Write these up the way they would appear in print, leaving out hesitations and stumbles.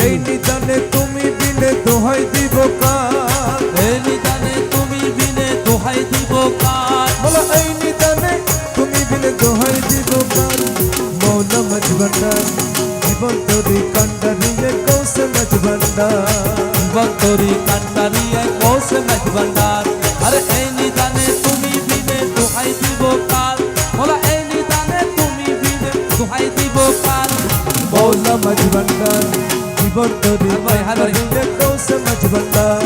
এই নিদানে তুমি বিনে দোহাই দিব কার, এই নিদানে তুমি বিনে দোহাই দিব কার, বলো এই নিদানে তুমি বিনে দোহাই দিব কার। মৌলা মাঝ ভান্ডার জীবন তোরি কান্ডারিয়ে কৌশে মাঝ ভান্ডার, জীবন তোরি কান্ডারিয়ে কৌশে মাঝ ভান্ডার। আরে এই নিদানে তুমি বিনে দোহাই দিব কার, বলো এই নিদানে তুমি বিনে দোহাই দিব কার। মৌলা মাঝ ভান্ডার জীবন তোরি কান্ডারিয়ে কৌশে মাঝ ভান্ডার।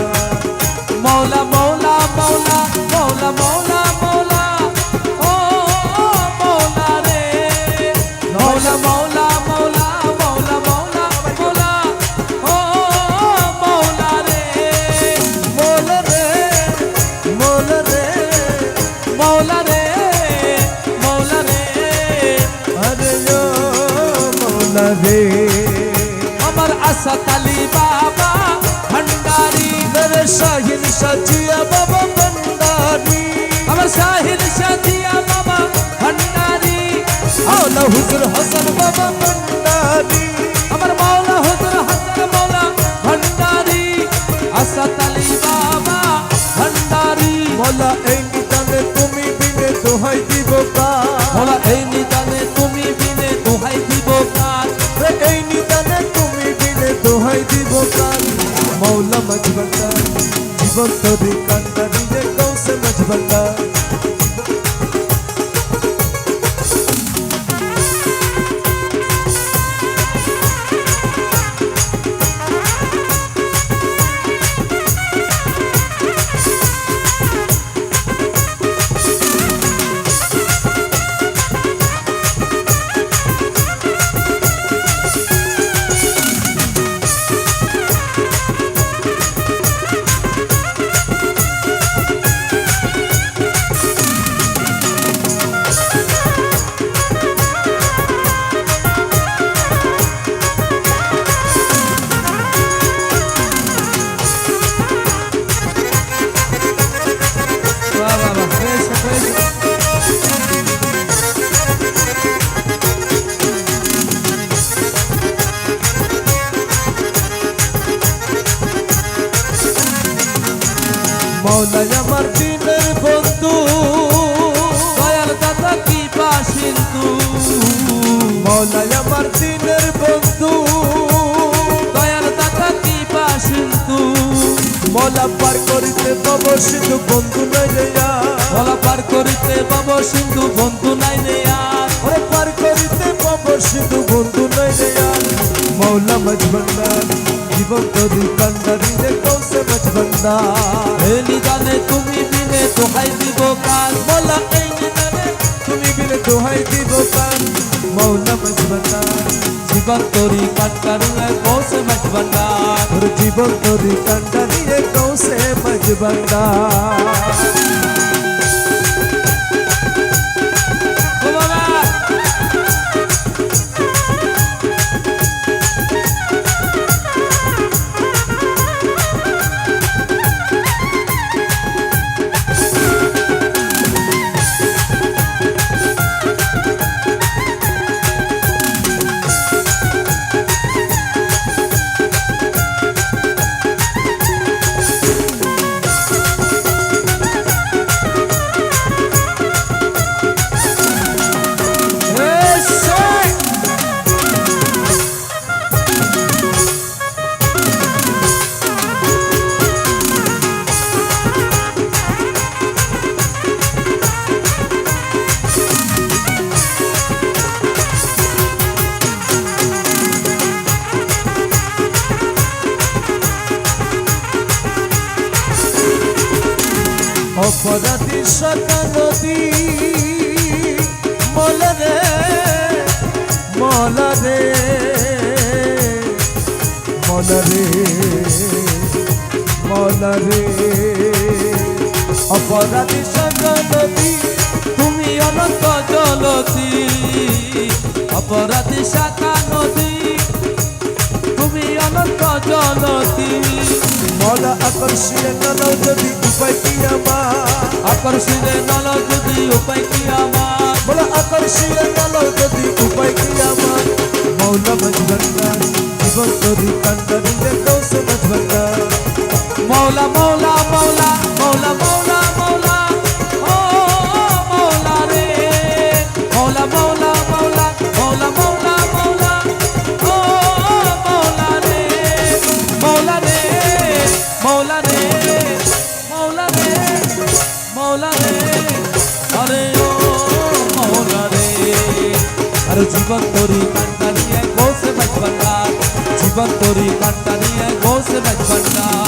মৌলা মৌলা মৌলা মৌলা মৌলা মৌলা ও মৌলা রে, মৌলা মৌলা মৌলা মৌলা মৌলা মৌলা ও মৌলা রে, মৌলা রে মৌলা রে মৌলা রে মৌলা রে। আরে ও মৌলা রে আমার আসাদ আলী বাবা ভান্ডারি, মেরে শাহিন সাজিয়া বাবা ভান্ডারি, আমার শাহিদ সাজিয়া বাবা ভান্ডারি, আওলা হুজুর হাসান বাবা ভান্ডারি, আমার মৌলা হুজুর হাসান মৌলা ভান্ডারি, আসাদ আলী বাবা ভান্ডারি। মৌলা এই নিদানে তুমি বিনে দোহাই দিব কার, মৌলা এই নিদানে তুমি বিনে দোহাই দিব কার, এই নিদানে তুমি বিনে দোহাই দিব কার। মৌলা মাঝ ভান্ডার জীবন তোরি কান্ডারিয়ে কৌশে মাঝ ভান্ডার। মৌলা আমার দিনের বন্ধু, দয়াল দাদা কি বাসিন্দু, মৌলা আমার দিনের বন্ধু, দয়াল দাদা কি বাসিন্দু। মৌলা পার করিতে পাব সিন্ধু বন্ধু নাই রে আর, বলা পার করিতে পাব সিন্ধু বন্ধু নাই রে আর, ওরে পার করিতে পাব সিন্ধু বন্ধু নাই রে আর। মৌলা মাঝ ভান্ডার জীবন তোরি কান্ডারিয়ে কৌশে মাঝ ভান্ডার, এই নিদানে তুমি বিনে দোহাই দিব কার, মৌলা এই নিদানে তুমি বিনে দোহাই দিব কার। মৌলা মাঝ ভান্ডার জীবন তোরি কান্ডারিয়ে কৌশে মাঝ ভান্ডার, ওর জীবন তোরি কান্ডারিয়ে কৌশে মাঝ ভান্ডার। ও বাবা অপরাধী সকা নদী, মৌলা রে মৌলা রে মৌলা রে মৌলা রে। অপরাধী সকা নদী, তুমি অনন্ত জলতি, অপরাধী শাখা নদী, তুমি অনন্ত জলতি। মৌলা আকর্ষিয়ে নলও যদি উপায় কি আমার, আকর্ষিলে নল যদি উপায় কি আমার, মৌলা আকর্ষিয়ে নলও যদি উপায় কি আমার। মৌলা মাঝ ভান্ডার জীবন তোরি কান্ডারিয়ে কৌশল ভান্ডার মৌলা মৌলা মৌলা মৌলা মৌলা মৌলা ও মৌলা রে মৌলা মৌলা মৌলা মৌলা মৌলা মৌলা ও মৌলা রে মৌলা রে মৌলা রে মৌলা রে মৌলা রে আরে ও মৌলা রে আরে জীবন তোরি কান্ডারিয়ে কৌশল ভান্ডার জীবন তোরি কান্ডারিয়ে কৌশল ভান্ডার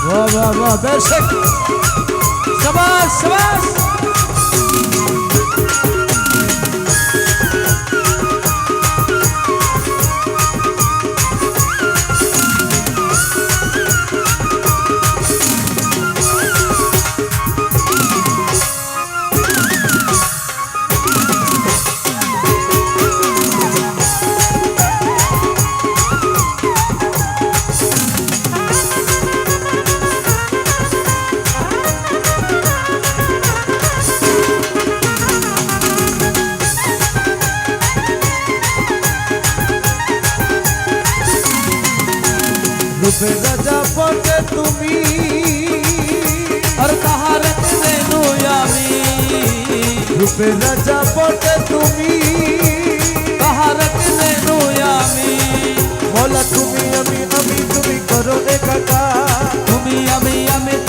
वाह वाह वाह दर्शक शाबाश शाबाश रूपे राजा पटे তুমি আর তাহার কেন আমি रूपे राजा पटे তুমি তাহার কেন আমি বলা তুমি আমি তুমি করো একাকার তুমি আমি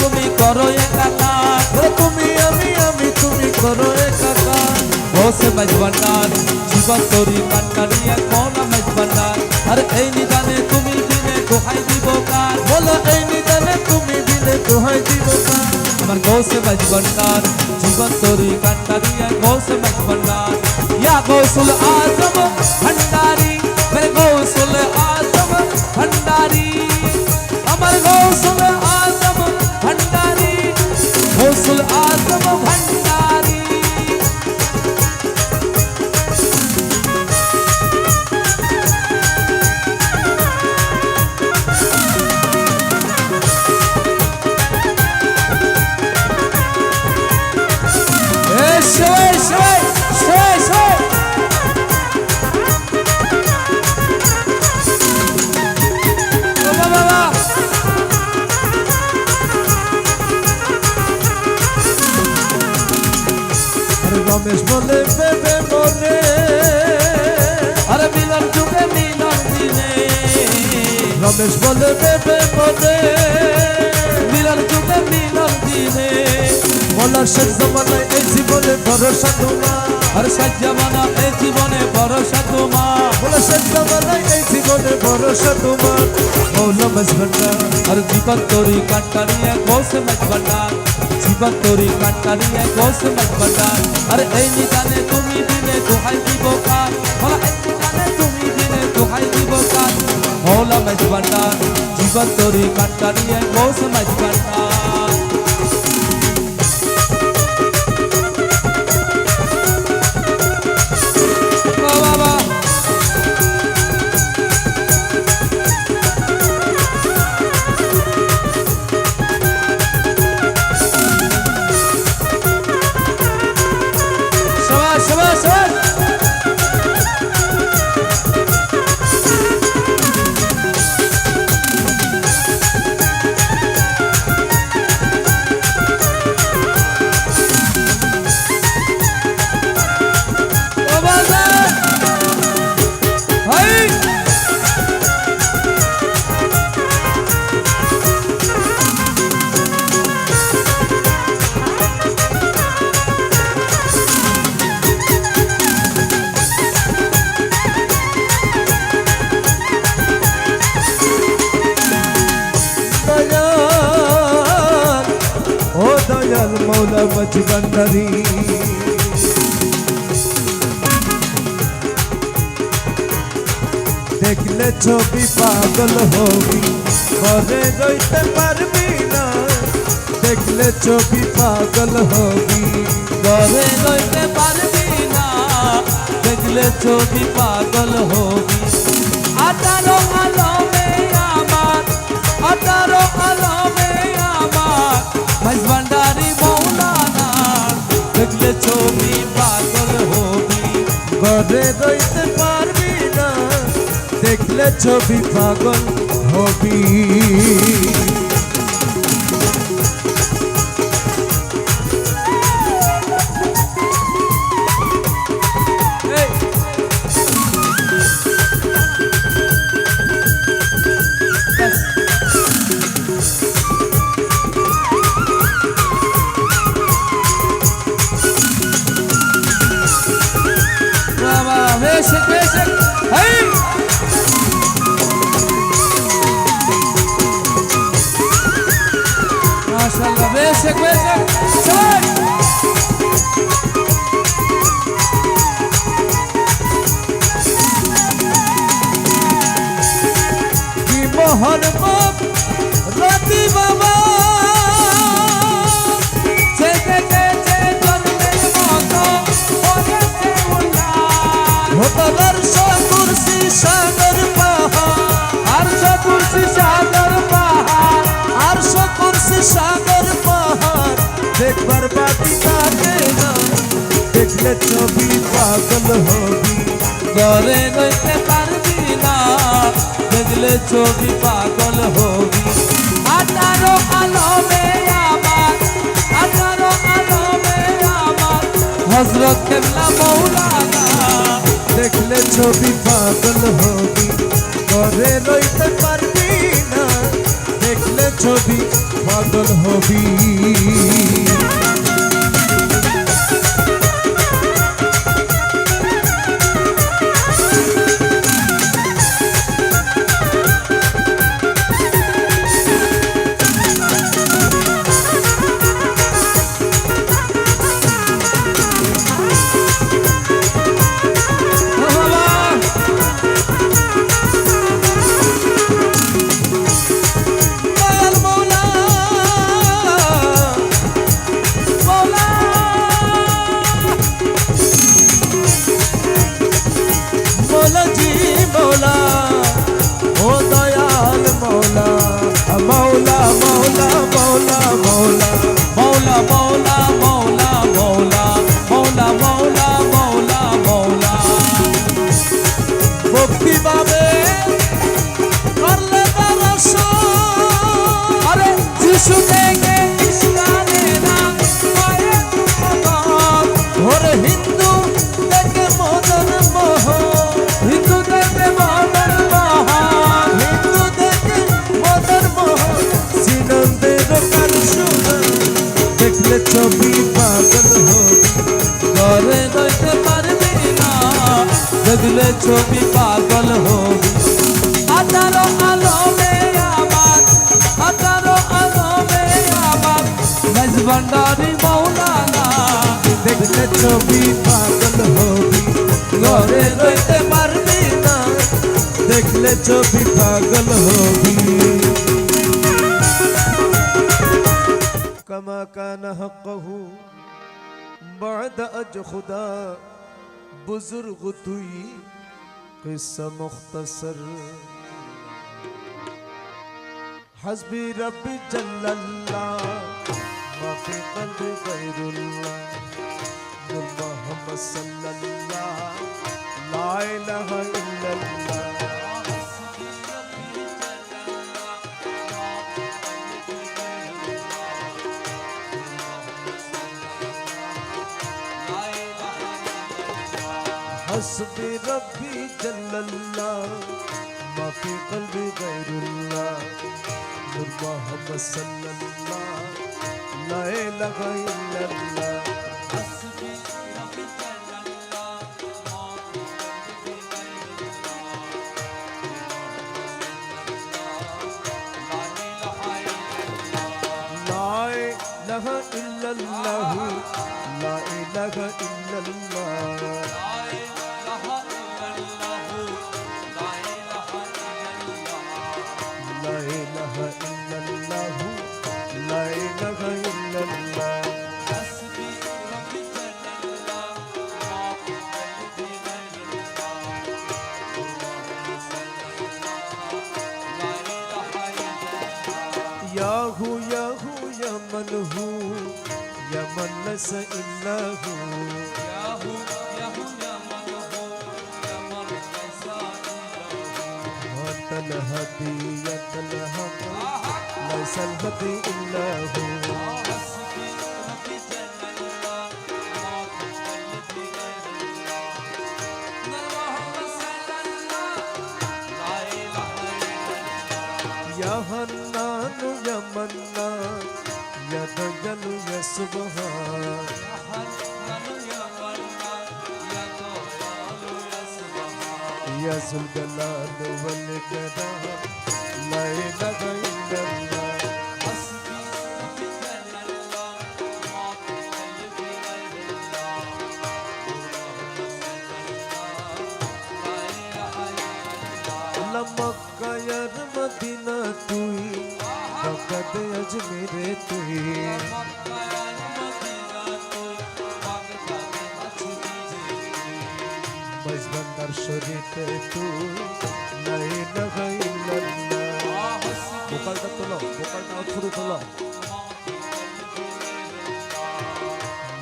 তুমি করো একাকার ও তুমি আমি তুমি করো একাকার বসে মাঝ ভান্ডার জীবন তোরি কান্ডারিয়ে মৌলা মাঝ ভান্ডার আর এই নিদানে তুমি দিনে দোহাই দিব কার বলা এই নিদানে তুমি দিলে দোহাই দিব কার আমার গৌসে মাঝ ভান্ডার জীবন তোরি কান্ডারিয়ে গৌসে মাঝ ভান্ডার ইয়া গৌসুল আজম ভান্ডারি মেরে গৌসুল আজম ভান্ডারি আমার গৌসুল আজম ভান্ডারি গৌসুল আজম ভান্ডারি সবাই সবাই সবাই সবাই বাবা বাবা আরে রমেশ বলে বেবে মনে আরে মিলন যুগে মিলন দিনে রমেশ বলে বেবে মনে মিলন যুগে মিলন দিনে বলার শেষ জমানায় এই জীবনে ভরসা তোমার আর শেষ জামানা এই জীবনে ভরসা তোমার বলা শেষ জমানায় এই জীবনে ভরসা তোমার মৌলা মজবন্ডা আর জীবন তোরি কান্ডারিয়ে গৌসে মাঝ ভান্ডার জীবন তোরি কান্ডারিয়ে গৌসে মাঝ ভান্ডার আরে এই নিদানে তুমি দিনে দোহাই দিব কার বলা এই নিদানে তুমি দিনে দোহাই দিব কার মৌলা মাঝ ভান্ডার জীবন তোরি কান্ডারিয়ে গৌসে মাঝ ভান্ডার বাবা সবাই সবাই সবাই ভান্ডারি দেখলে ছবি পাগল হবি ঘরে রইতে পারবি না দেখলে ছবি পাগল হবি ঘরে রইতে পারবি না দেখলে ছবি পাগল হবি 18 আলমে আমার 18 আলমে আমার মাইজ ভান্ডারি মৌলানা দেখলে ছবি পাগল হবি ঘরে রইতে পারবি না দেখলে ছবি পাগল হবি Beşik beşik hey maşallah beşik beşik çay কি মোহন মুখ রতি বাবা হতালার কুরসি সাগর পাহাড় আরশ কুরসি সাগর পাহাড় আরশ কুরসি সাগর পাহাড় দেখবার বাকি থাকে না দেখলে ছবি পাগল হবি ঘরে রইতে পারবি না দেখলে ছবি পাগল হবি 18 আলমে আমার 18 আলমে আমার হযরত কেবলা মৌলানা দেখলে ছবি পাগল হবি ঘরে রইতে পারবি না দেখলে ছবি পাগল হবি ছবি পাগল হবি ঘরে রইতে পারবি না দেখলে ছবি পাগল হবি 18 আলমে আমার 18 আলমে আমার মাইজ ভান্ডারি মৌলানা দেখলে ছবি পাগল হবি ঘরে রইতে পারবি না দেখলে ছবি পাগল হবি कमा कान हक़हु बाद अज खुदा बुजुर्ग तुई किस्सा मुख्तसर हस्बी रब्बी जल्लल्लाह मा फी क़ल्बी गैरुल्लाह नूर मोहम्मद सल्लल्लाह ला इलाहा इल्लल्लाह हस्बी रब्बी जल्लल्लाह मा फी क़ल्बी गैरुल्लाह नूर मोहम्मद सल्लल्लाह ला इलाहा इल्लल्लाह ला इलाहा इल्लल्लाह ইলাহা ইল্লাল্লাহ লা ইলাহা ইল্লাল্লাহ লা ইলাহা ইল্লাল্লাহ ইয়াহু ইয়াহু ইয়ামান হু ইয়ামান লাইসা ইল্লাহু আতাল হাদি আতাল হাদি লাইসাল হাদি ইল্লাহু Ya Hannan ya Mannan ya Dayalu ya Subhan ya Zul Jalal wal Ikram la ilaha illallah Makkah ya Madina tui Baghdad Ajmere tui Mazbandar Sharif tui La ilaha illallah Vokalta tolo, vokalta outfuru tolo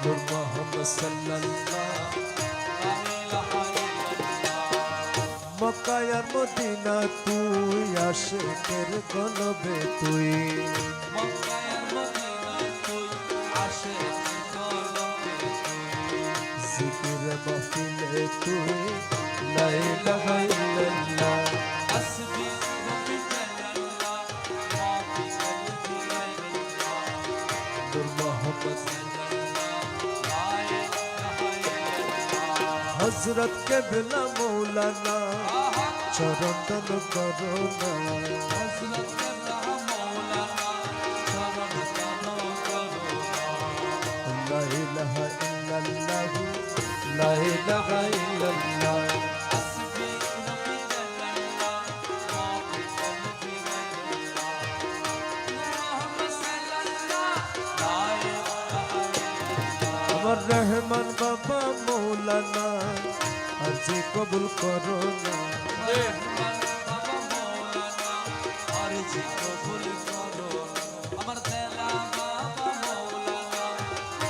Nur Muhammad sallallahu Makkah আর Medina তুই আশিকের কলবে তুই জিকির মাহফিলে তুই লা ইলাহা ইল্লাল্লাহ হাসবি রাব্বি জাল্লাল্লাহ মা ফি কলবি গায়রুল্লাহ নূর মুহাম্মদ সাল্লাল্লাহু আলাইহি ওয়াসাল্লাম হযরত কেবলা মৌলানা চরণ করোনা হযরত কেবলা মৌলানা চরণ করোনা লা ইলাহা ইল্লাল্লাহ লা ইলাহা ইল্লাল্লাহ হাসবি রাব্বি জাল্লাল্লাহ মা ফি কলবি গায়রুল্লাহ মুহাম্মদ সাল্লাল্লাহু লা ইলাহা ইল্লাল্লাহ আমার রহমান বাবা মৌলানা আরজি কবুল করোনা রহমান বাবা মৌলানা আরজি কবুল করোনা আমার দেলা বাবা মৌলানা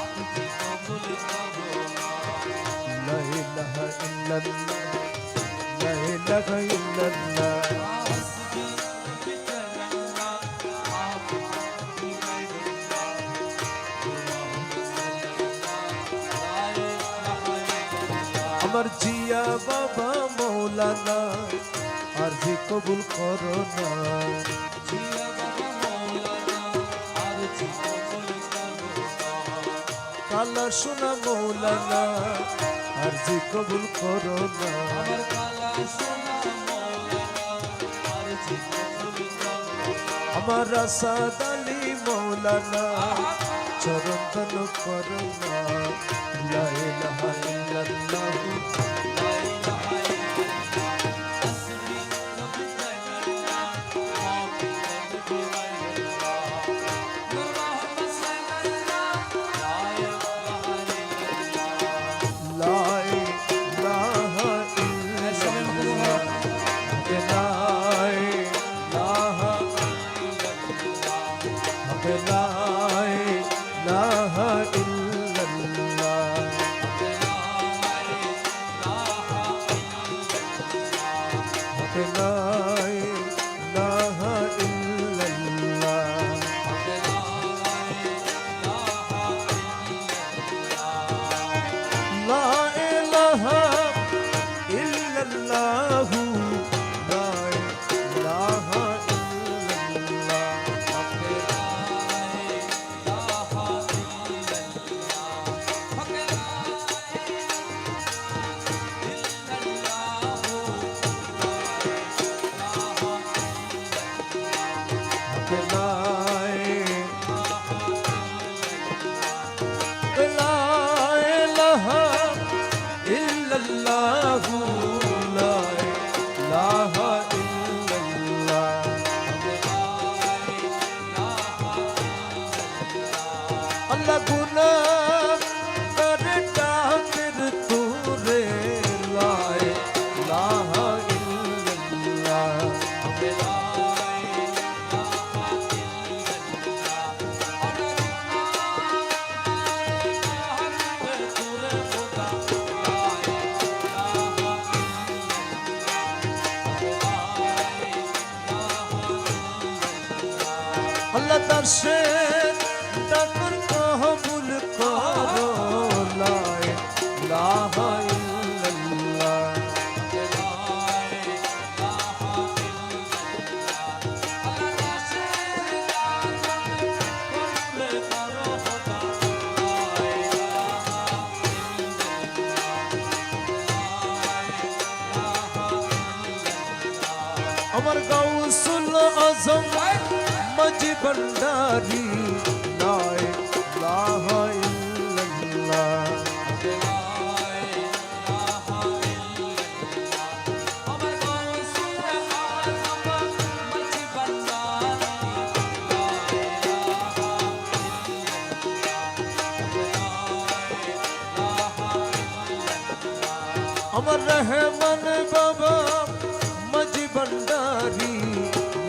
আরজি কবুল করোনা লা ইলাহা ইল্লাল্লাহ লা ইলাহা ইল্লাল্লাহ হাসবি রাব্বি জাল্লাল্লাহ মা ফি কলবি গায়রুল্লাহ মুহাম্মদ সাল্লাল্লাহু আলাইহি ওয়াসাল্লাম আমার জিয়া বাবা মৌলানা আরজি কবুল করোনা জিয়া বাবা মৌলানা আরজি কবুল করোনা কালা সোনা মৌলানা আরজি কবুল করোনা আমার কালা সোনা মৌলানা আরজি কবুল করোনা আমার রাসাদ আলী মৌলানা চরণ দান করোনা লা ইলাহা ইল্লাল্লাহ লা ইলাহা ইল্লাল্লাহ হাসবি রাব্বি জাল্লাল্লাহ মা ফি কলবি গায়রুল্লাহ নূর মুহাম্মদ সাল্লাল্লাহু লা ইলাহা ইল্লাল্লাহ লা ইলাহা ইল্লাল্লাহ লা ইলাহা ইল্লাল্লাহ লা ইলাহা ইল্লাল্লাহ আল্লাহ দার্শের ডাকর কবুল করো লা ইলাহা ইল্লাল্লাহ আমার গাউসুল আজম মাঝি ভান্ডারী লা ইলাহা ইল্লাল্লাহ আমার রহমান বাবা মাঝি ভান্ডারী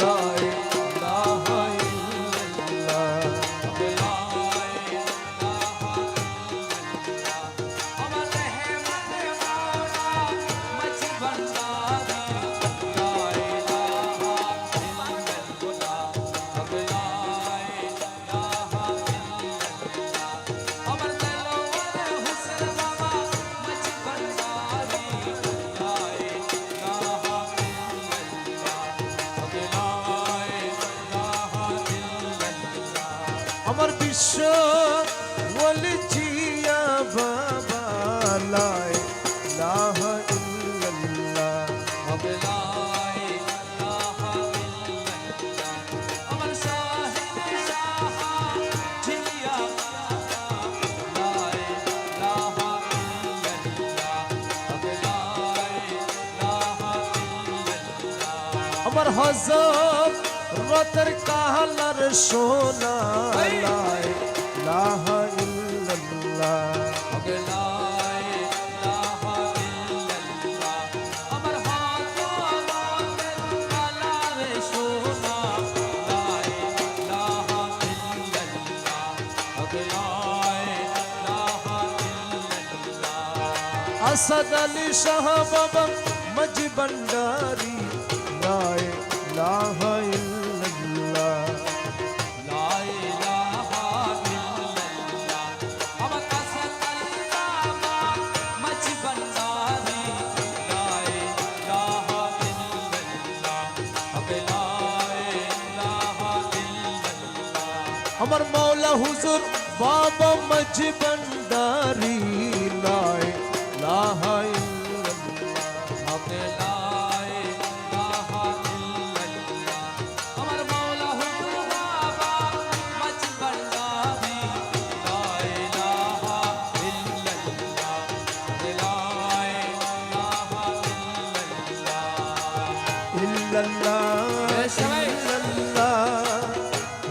লা ইলাহা ইল্লাল্লাহ আমার বিশ্ব ওয়ালি জিয়া বাবা লা ইলাহা ইল্লাল্লাহ আমার হযরত রতর কাহালার সোনা লা ইলাহা ইল্লাল্লাহ আসাদ আলী শাহ বাবা মাঝি ভান্ডারী লা ইলাহা ইল্লাল্লাহ আমার মৌলা হুজুর বাবা মাঝি ভান্ডারী লা ইলাহা ইল্লাল্লাহ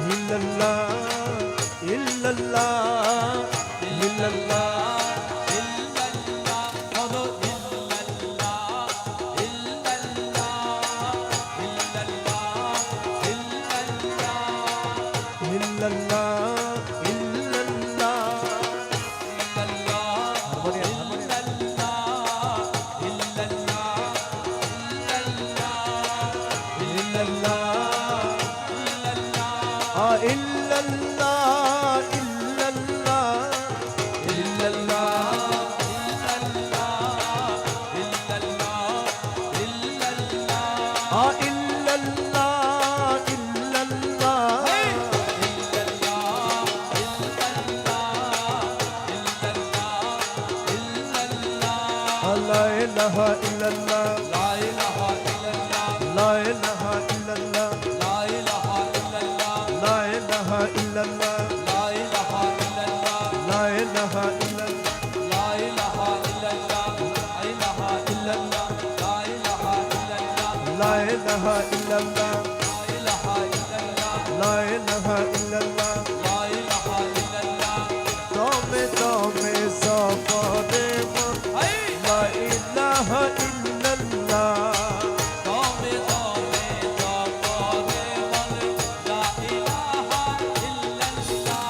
ইল্লাল্লাহ ইল্লাল্লাহ ইল্লাল্লাহ لا إله إلا الله لا إله إلا الله لا إله إلا الله لا إله إلا الله لا إله إلا الله لا إله إلا الله لا إله إلا الله لا إله إلا الله لا إله إلا الله لا إله إلا الله تومে تومে সফরে মন লা ইলাহা ইল্লাল্লাহ তোমে তোমে সফরে মন লা ইলাহা ইল্লাল্লাহ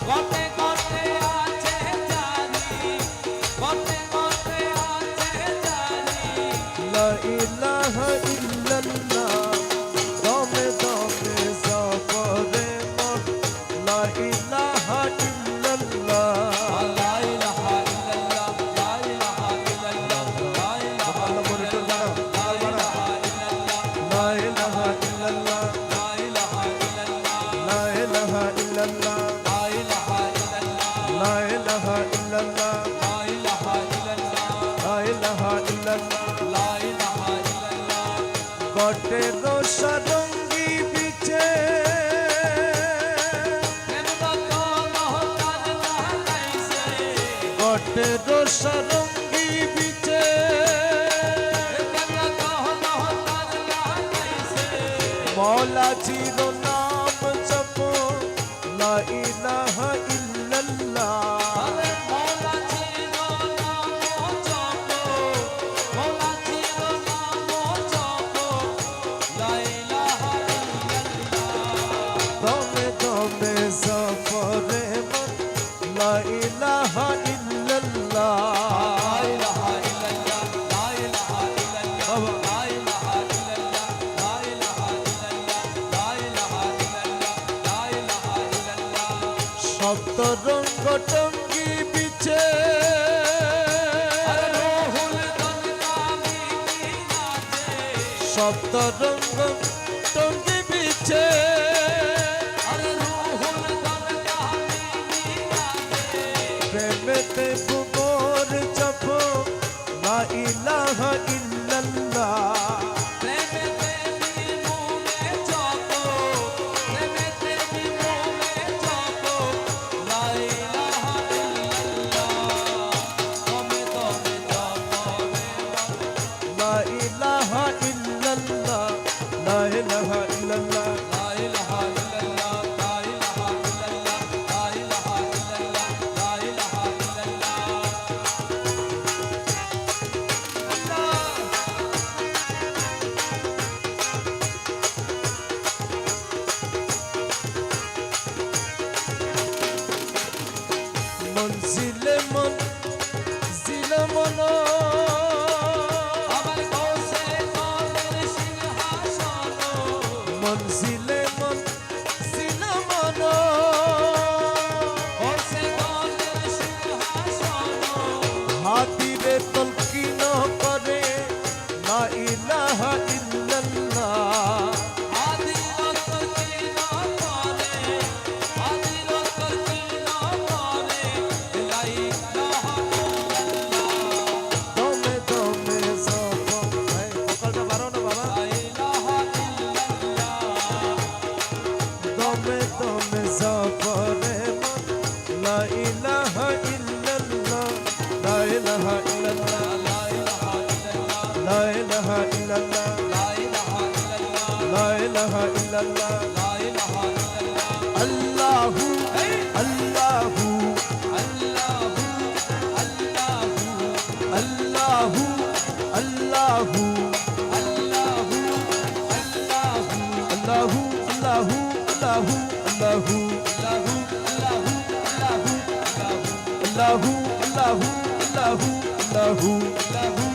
কোটে কোটে আছে জানি কোটে কোটে আছে জানি লা ইলাহা ইল্লাল্লাহ তোমে তোমে সফরে अठरो सरंगी बीचे मौला जीरो नाम जपो ला इलाहा इल्लल्लाह दमे दमे सफरे मन ला इलाहा সপ্ত রঙ্গ টঙ্গি বিছে সপ্ত রঙ্গ টঙ্গি বিছে প্রেমেতে বুবর জপ লা ইলাহা ইল্লাল্লাহ মনজিলে মন জিলে মন মনজিলে মন জিলে মন হাতিরে তলকিন করে লা ইলাহা ইল্লাল্লাহ Allahu Allahu Allahu Allahu Allahu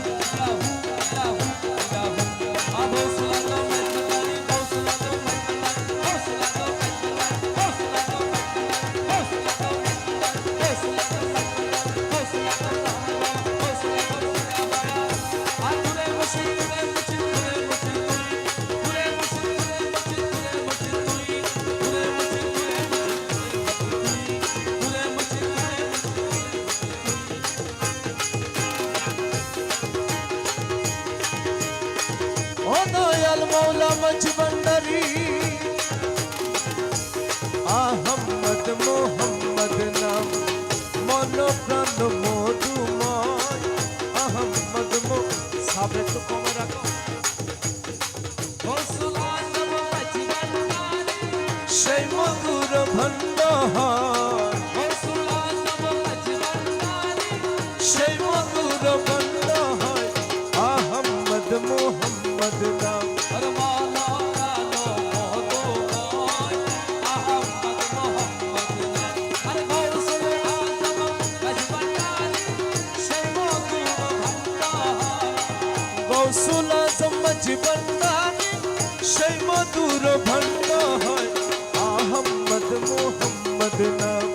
Dayal মৌলা মজবন্ডারি আহম্মদ মোহাম্মদ নাম মন প্রাণ মধুময় আহম্মদ মো সাবে তো কম রাখো সেই মধুর ভণ্ড সেই মধুর ভণ্ড হয় আহম্মদ মোহাম্মদ নাম গৌসুল আজম মজবন্ডারি সেই মধুর ভণ্ড হয় আহম্মদ মোহাম্মদ নাম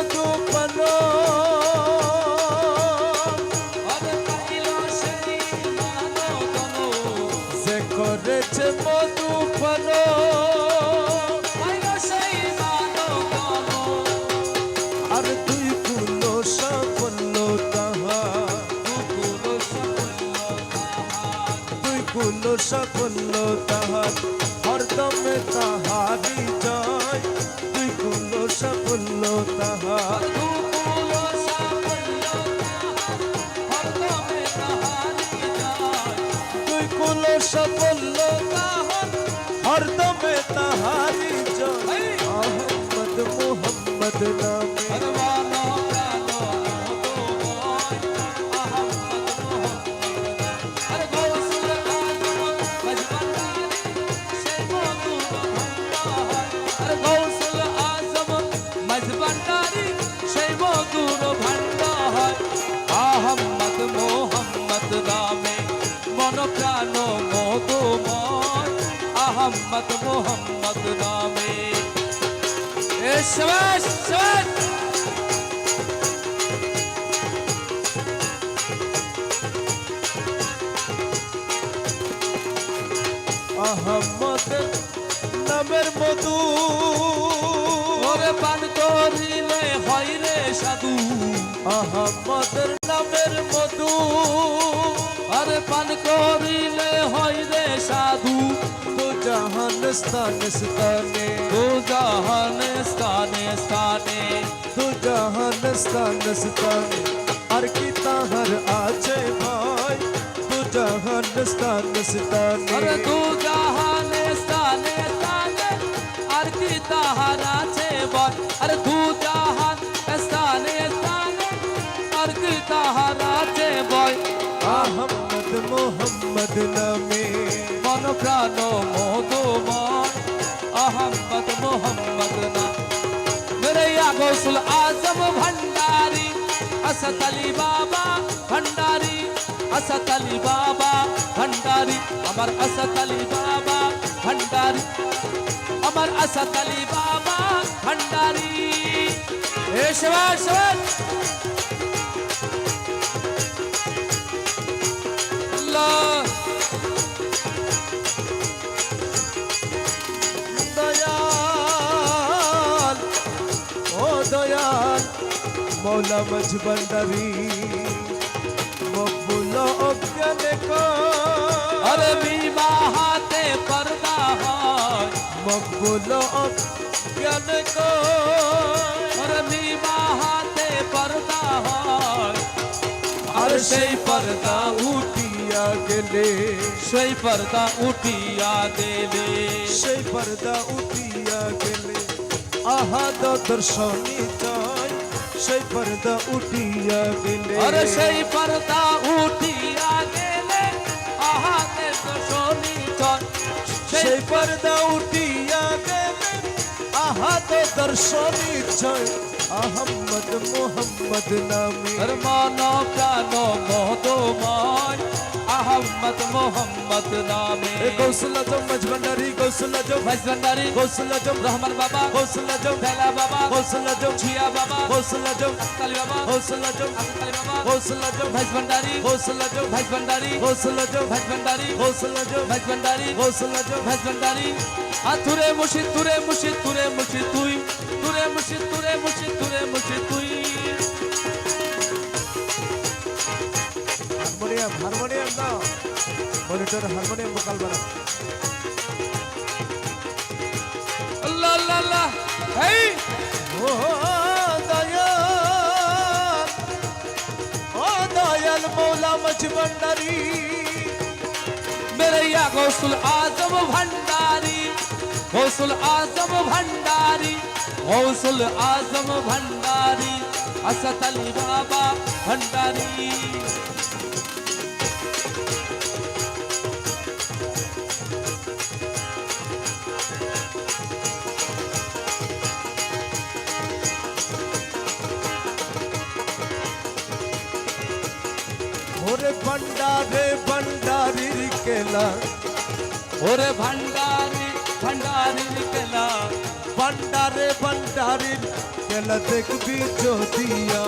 মধু পান আরে পাইল সেই মানবতন যে করেছে মধু পান পাইল সেই মানবতন আর দুই কুল সাফল্য তাহার দুকুল সাফল্য তাহার দুই কুল সাফল্য তাহার হরদমে তাহারি জয় দুই কুল সাফল্য তাহার দুকুল সাফল্য তাহার হরদমে তাহারি যায় দুই কুল সাফল্য তাহার হরদমে তাহারি জয় আহমদ মোহাম্মদ নামে হরমানো প্রাণো মোদময় আহমদ মোহাম্মদ হর গৌসুল আজম মজবন্দারি সেই মধুর ভান্ডার হর গৌসুল আজম মজবন্দারি সেই মধুর ভান্ডার আহমদ মোহাম্মদ নামে মন প্রাণ মোদময় আহমদ মোহাম্মদ নামে শাবাশ শাবাশ আহমদ নামের মধু ওরে পান করিলে হয় রে সাধু আহমদের নামের মধু আরে পান করিলে হয় রে সাধু তো জাহান স্থানে স্থানে দু জাহানে স্থানে স্থানে তো জাহান স্থানে স্থানে আর কি তাহার আছে ভাই তো জাহান স্থানে স্থানে আরে দু জাহানে স্থানে স্থানে আর কি তাহার আছে বল আরে দু জাহান স্থানে স্থানে আর কি তাহার আছে বল আহমদ মোহাম্মদ নামে মন প্রাণ মোদময় আহমদ মোহাম্মদ না মেরে গৌসুল আজম ভंडारी असत अली बाबा भंडारी असत अली बाबा भंडारी अमर असत अली बाबा भंडारी अमर असत अली बाबा भंडारी ए शिवाय शिवाय अल्लाह দয়াল ও দয়াল মৌলা মজবন্দারি মকবুল অজ্ঞানে अरे बीमा हाथे पर्दा है মকবুল অজ্ঞানে अरे बीमा हाथे पर्दा है আর সেই পর্দা উঠিয়া গেলে সেই पर्दा उठिया गेले সেই পর্দা উঠিয়া গেলে আহাদ দর্শনী চাই সেই পর্দা উঠিয়া গেলে अरे সেই पर्दा उठिया गेले आहाते तो सोनी चल সেই পর্দা উঠিয়া গেলে আহাদ দর্শনী চাই আহমদ মোহাম্মদ নামে अरे मानो प्राणो मोदमय अहमद मोहम्मद नामे গৌসুল আজম মজবন্দারি গৌসুল আজম मजबंदारी গৌসুল আজম रहमान बाबा গৌসুল আজম बेला बाबा গৌসুল আজম छिया बाबा গৌসুল আজম काली बाबा গৌসুল আজম काली बाबा গৌসুল আজম मजबंदारी গৌসুল আজম मजबंदारी গৌসুল আজম मजबंदारी গৌসুল আজম मजबंदारी গৌসুল আজম मजबंदारी तुरे मुशी तुरे मुशी तुरे मुशी तुई तुरे मुशी तुरे मुशी तुरे मुशी तुई হারমোনিয়াম হারমোনিয়াম দাও মনিটর হারমোনিয়াম ভোকাল বাড়া अल्लाह अल्लाह अल्लाह हे ও দয়াল ও দয়াল মৌলা মজবন্দারি मेरे या गौसुल आजम भंडारी गौसुल आजम भंडारी गौसुल आजम भंडारी असत अली बाबा भंडारी ওরে ভন্ডারে ভন্ডারির কেলা ओरे भंडारी भंडारी निकला ভান্ডারে ভান্ডারির খেলা দেখবি যদিয়া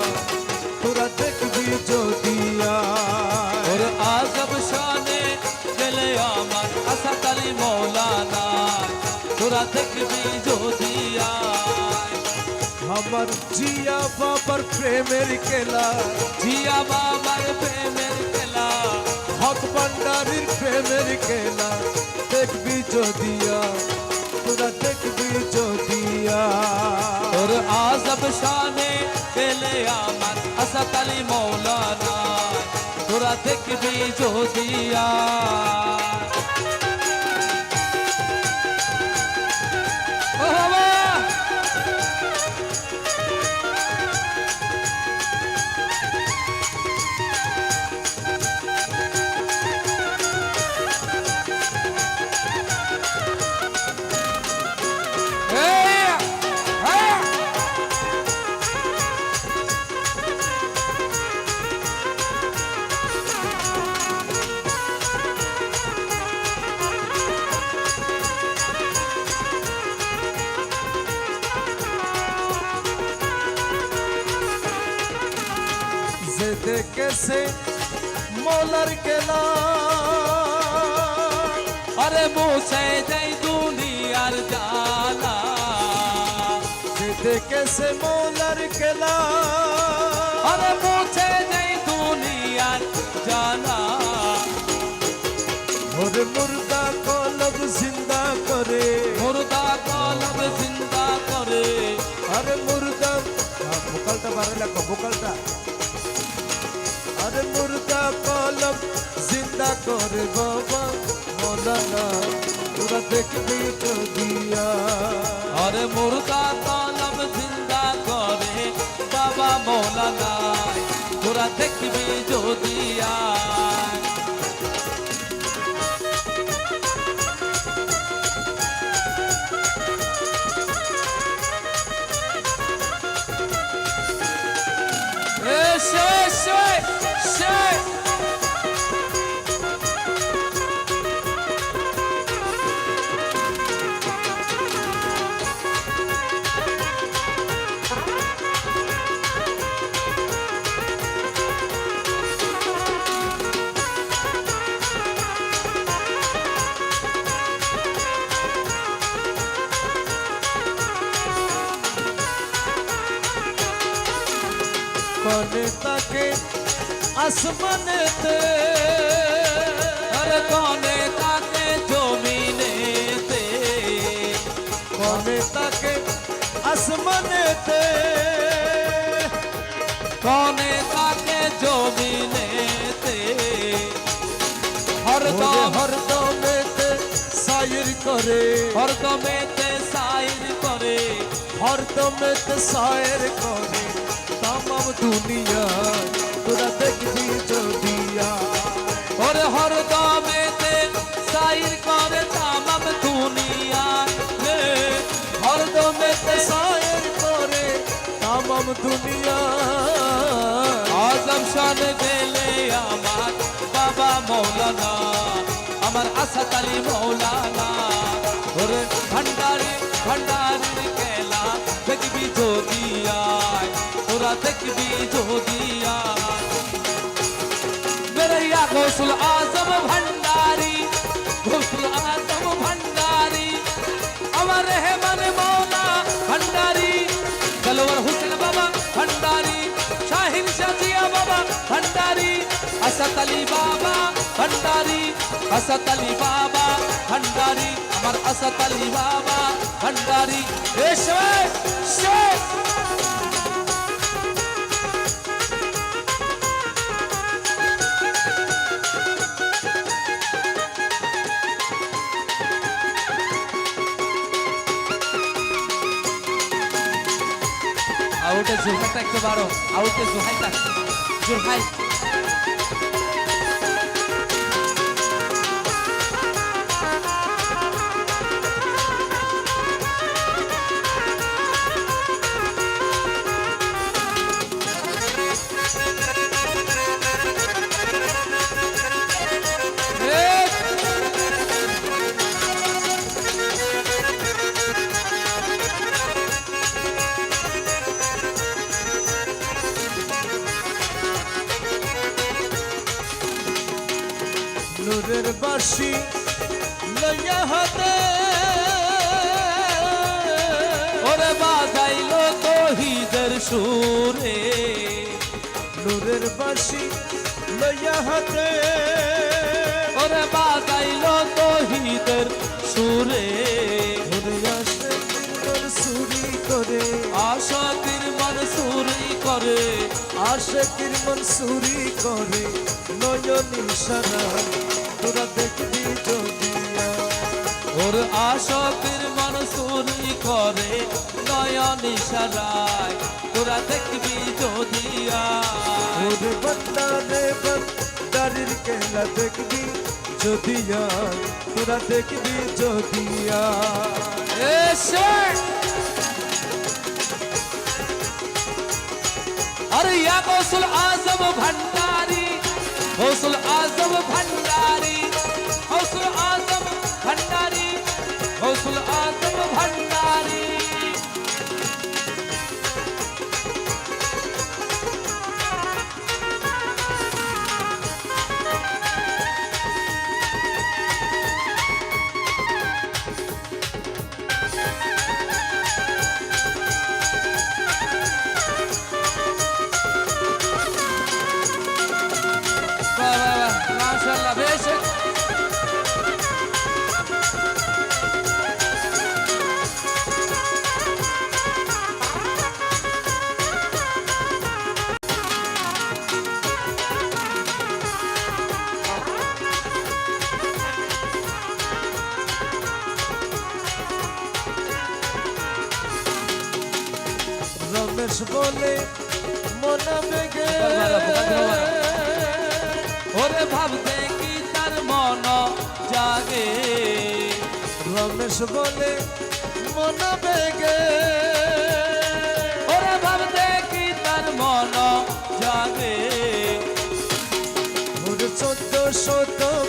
তোরা দেখবি যদিয়া ওরে আজব শানে গেলে আমার আসাদ আলী মৌলানা তোরা দেখবি যদি আয়। আমার জিয়া বাবার প্রেমের খেলা জিয়া বাবার প্রেমের খেলা হক ভান্ডারির প্রেমের খেলা দেখবি যদিয়া তোরা দেখবি যদিয়া ওর আজব শানে গেলে আমার আসাদ আলী মৌলানা তোরা দেখবি যদি আয়। ও বাবা যে দেখেছে মৌলার খেলা আরে মুছে যাই দুনিয়ার জালা যে দেখেছে মৌলার খেলা আরে মুছে যাই দুনিয়ার জালা ওরে মুর্দা কলব জিন্দা করে মুর্দা কলব জিন্দা করে আরে মুর্দা ভোকালটা বাড়ে লাগো ভোকালটা আরে মুর্দা কলব জিন্দা করে বাবা মৌলানা তোরা দেখবি যদিয়া আরে মুর্দা কলব জিন্দা করে বাবা মৌলানা তোরা দেখবি যদি আয়। কনে তাকে আসমানেতে আরে কনে তাকে জমিনেতে কনে তাকে আসমানেতে কনে তাকে জমিনেতে ওরে হরদম হরদমেতে সাইর করে হরদমেতে সাইর করে হরদমেতে সাইর করে তামাম দুনিয়া তোরা দেখবি যদিয়া ওরে হরদমেতে সাইর করে তামাম দুনিয়া রে হরদমেতে সাইর করে তামাম দুনিয়া আজম শান গেলে আমার বাবা মৌলানা আমার আসাদ আলী মৌলানা ওরে ভান্ডারি ভান্ডারির খেলা দেখবি যদি আয় তোরা দেখবি যদি আয়। মেরাইয়া গৌসুল আজম ভান্ডারি গৌসুল আজম ভান্ডারি আমার রেহমান মৌলা ভান্ডারি তলোয়ার হুসেন বাবা ভান্ডারি শাহিন শাজিয়া বাবা ভান্ডারি আসাদ আলী বাবা ভান্ডারি আসাদ আলী বাবা ভান্ডারি আমার আসাদ আলী বাবা ভান্ডারি এ শেখ শেখ আউটে জুহাইটা একটু বাড়ো আউটে জুহাইটা জুহাই বাঁশি লইয়া হাতে ওরে বাজাইলো তৌহিদের সুরে নূরের বাঁশি লইয়া হাতে ওরে বাজাইলো তৌহিদের সুরে ওরে আশিকের মন চুরি করে আশাকির মন চুরি করে আশিকের মন চুরি করে নয়ন সারা তোরা দেখবি যদিয়া ওর আশাকির মন চুরি করে নয়ন ইশারায় তোরা দেখবি যদিয়া ওরে বন্দারে বন্দারির খেলা দেখবি যদিয়া তোরা দেখবি যদিয়া এসে अरे या गौसुल आजम भंडारी गौसुल आजम भंडारी गौसुल आजम भंडारी गौसुल आजम भंडारी माशाल्लाह बेशक রমেশ বলে মনা বেগে ওরে ভাবতে কি তার মন জাগে রমেশ বলে মনা বেগে ওরে ভাবতে কি তার মন জাগে ওরে 1400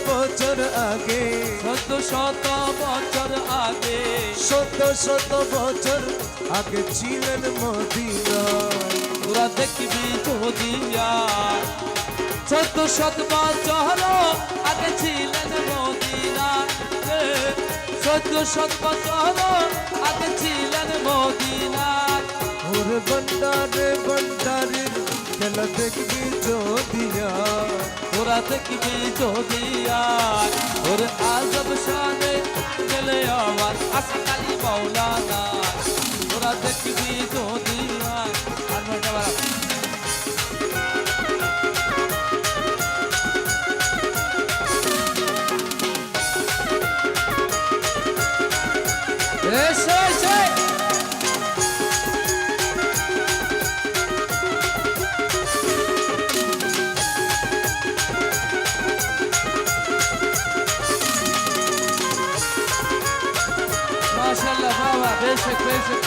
বছর আগে 1400 বছর আগে 1400 বছর আগে ছিলেন মদিনায় তোরা দেখবি যদিয়া 1400 বছর আগে ছিলেন মদিনা 1400 বছর আগে ছিলেন মদিনা ওরে বন্দারে বন্দারির খেলা দেখবি যদিয়া তোরা দেখবি যদিয়া ওরে আজব শানে গেলে আমার আশা কালী মাওলানা তোরা দেখবি যদিয়া আর নয়টা এসে এসে মাশাআল্লাহ বাবা বেশক বেশক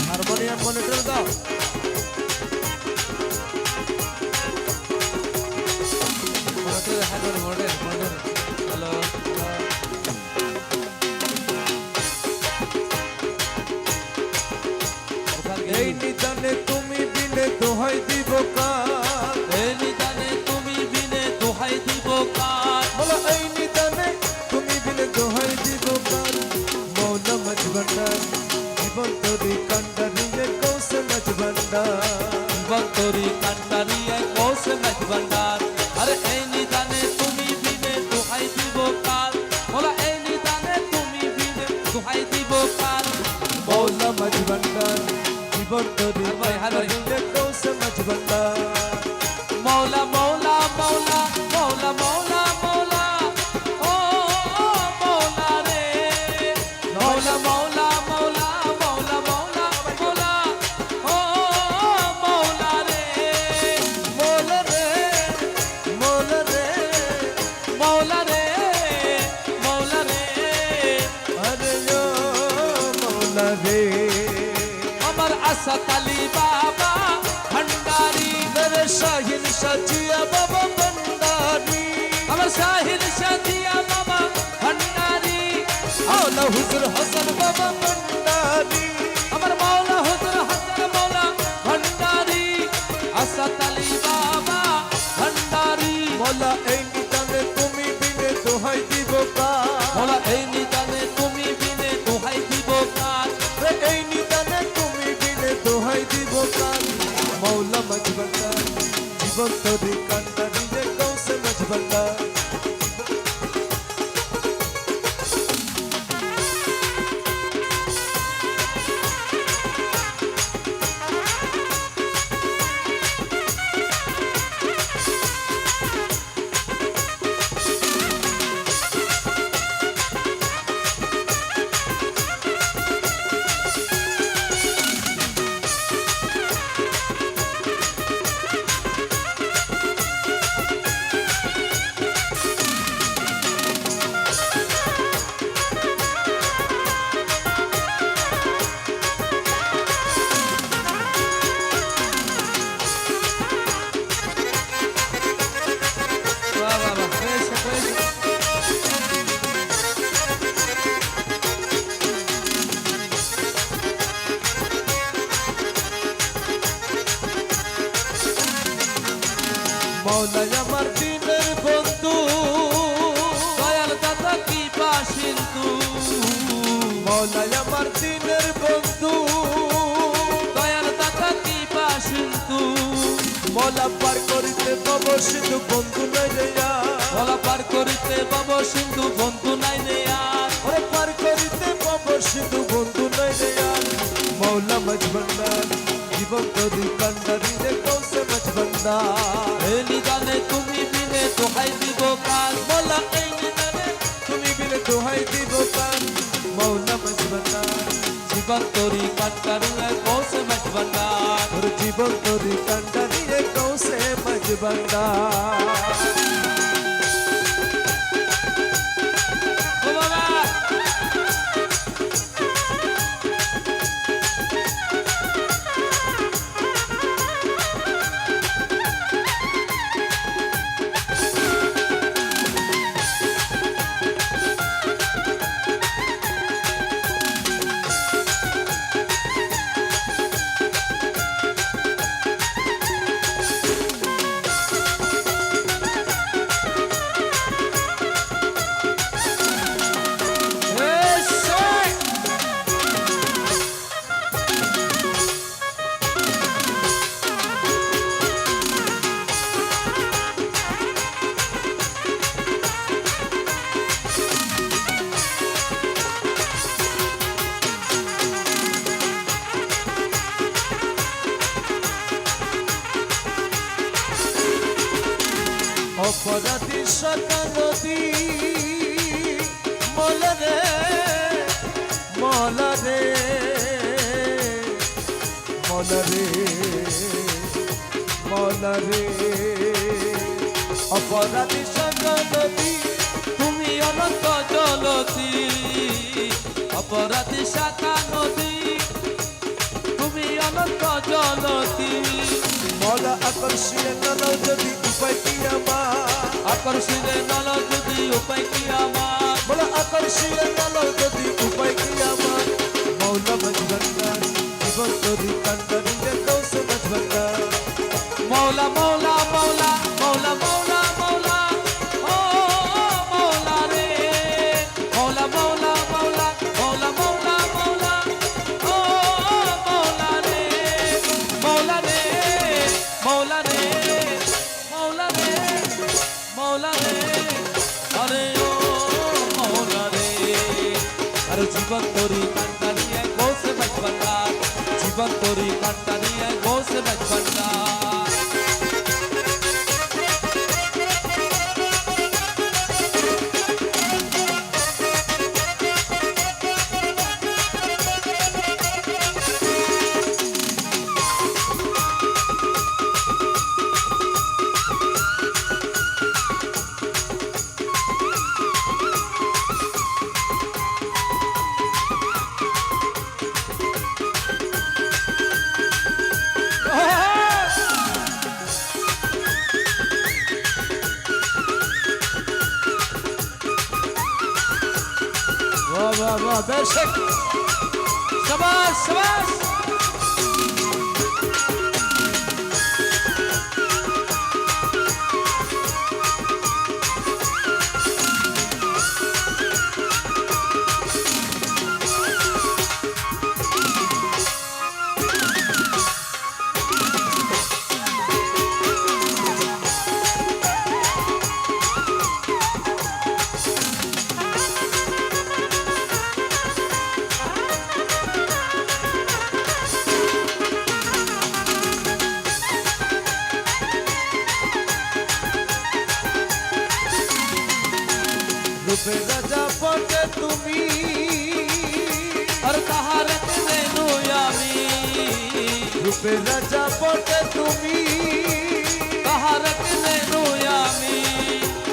হারমোনিয়াম মনিটর দাও হ্যালো এই নিদানে তুমি বিনে দোহাই দিব কার এই নিদানে তুমি বিনে দোহাই দিব কার বলো এই নিদানে তুমি বিনে দোহাই দিব কার মৌলা মজবন্ডার জীবন তোরি কান্ডারিয়ে কৌশল মজবন্ডার বন্তরি কান্ডারিয়ে কোসে মজবন্ডার আরে এই নিদানে তুমি বিনে দোহাই দিব কার বলা এই নিদানে তুমি বিনে দোহাই দিব কার মৌলা মজবন্ডার জীবন তোরি কান্ডারিয়ে কৌশল মজবন্ডার মৌলা মৌলা মৌলা মৌলা মৌলা মৌলা ও মৌলা রে মৌলা মৌলা মৌলা মৌলা মৌলা মৌলা ও মৌলা রে মৌলা রে মৌলা রে মৌলা রে মৌলা রে আরে ও মৌলা রে আমার আসাদ আলী বাবা ভণ্ডারি মেরে শাহিন সাজিয়া বাবা ভণ্ডারি আমার শাহিদ সাথিয়া বাবা ভান্ডারি মাওলা হুজুর হাসান বাবা ভান্ডারি আমার মাওলা হুজুর হাসান মাওলা ভান্ডারি আসাদ আলী বাবা ভান্ডারি মাওলা এই নিদানে তুমি বিনে দোহাই দিব কার মাওলা এই নিদানে তুমি বিনে দোহাই দিব কার এই নিদানে তুমি বিনে দোহাই দিব কার মাওলা মজবন্দার জীবন তোরি কান্ডারি রে কৌশে মজবন্দার মাওলা আমার দিনের বন্ধু দয়াল দাদা কি বাসিন্দু মাওলা আমার দিনের বন্ধু দয়াল দাদা কি বাসিন্দু মাওলা পার করিতে পাব সিন্ধু বন্ধু নাই রে বলা পার করিতে পাব সিন্ধু বন্ধু নাই রে আর ওরে পার করিতে পাব সিন্ধু বন্ধু নাই রে মাওলা মজবন্দার জীবন তোরি কান্ডারি রে কৌশে মজবন্দার এই নিদানে তুমি বিনে দোহাই দিব কার মাওলা এই নিদানে তুমি বিনে দোহাই দিব কার মাওলা মজবন্দার জীবন তোরি কাটারি কোসে মজবন্দার তোর জীবন তোরি কান্ডারি রে কৌশে মজবন্দার ও বাবা অপরাধী সকা নদী মলরে মলরে মলরে মলরে অপরাধী সকা নদী তুমি অনন্ত জলতি অপরাধী শাখা নদী তুমি অনন্ত জলতি মলা আকর্ষিয়ে নল যদি উপায় কি আমার আকর্ষিলে নল যদি উপায় কি আমার মলা আকর্ষিয়ে নল যদি উপায় কি আমার মৌলা মজবন্দার জীবন তোরি কান্ডারি রে কৌশে মজবন্দার মৌলা মৌলা মৌলা মৌলা মৌলা মৌলা ও মৌলা রে মৌলা মৌলা মৌলা মৌলা মৌলা মৌলা ও মৌলা রে মৌলা রে মৌলা রে মৌলা রে মৌলা রে আরে ও মৌলা রে আরে জীবন তোরি কান্ডারিয়ে গোসে মজবন্দার জীবন তোরি কান্ডারিয়ে গোসে মজবন্দার বাহ বাহ বাহ বেশ শাবাশ শাবাশ রূপের রাজা পটে তুমি আর কাহার নেনু আমি রূপের রাজা পটে তুমি কাহার নেনু আমি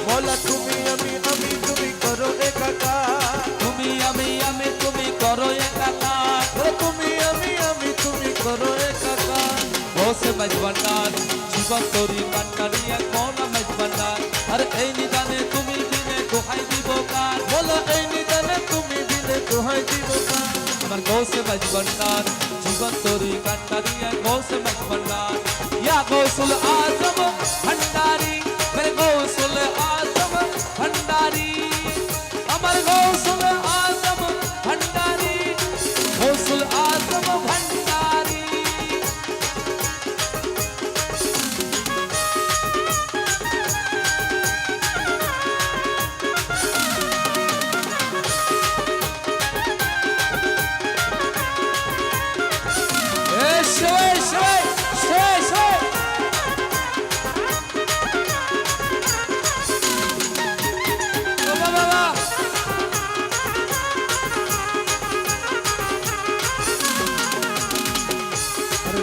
বলা তুমি আমি তুমি করো একাকার তুমি আমি তুমি করো একাকার ও তুমি আমি তুমি করো একাকার বসে মজবন্ডার জীবন তোরি কান্ডারিয়া কোন মজবন্ডার আর এই নিদানে তুমি দিনে দোহাই দিব কার বলা এই নিদানে তুমি দিলে দোহাই দিব কার আমার গৌসে মজবন্ডার জীবন তোরি কান্ডারিয়া গৌসে মজবন্ডার ইয়া গৌসুল আজম ভন্ডারি মেরে গৌসুল আজম ভন্ডারি আমার গৌসুল আজম ভন্ডারি গৌসুল আজম ভন্ডারি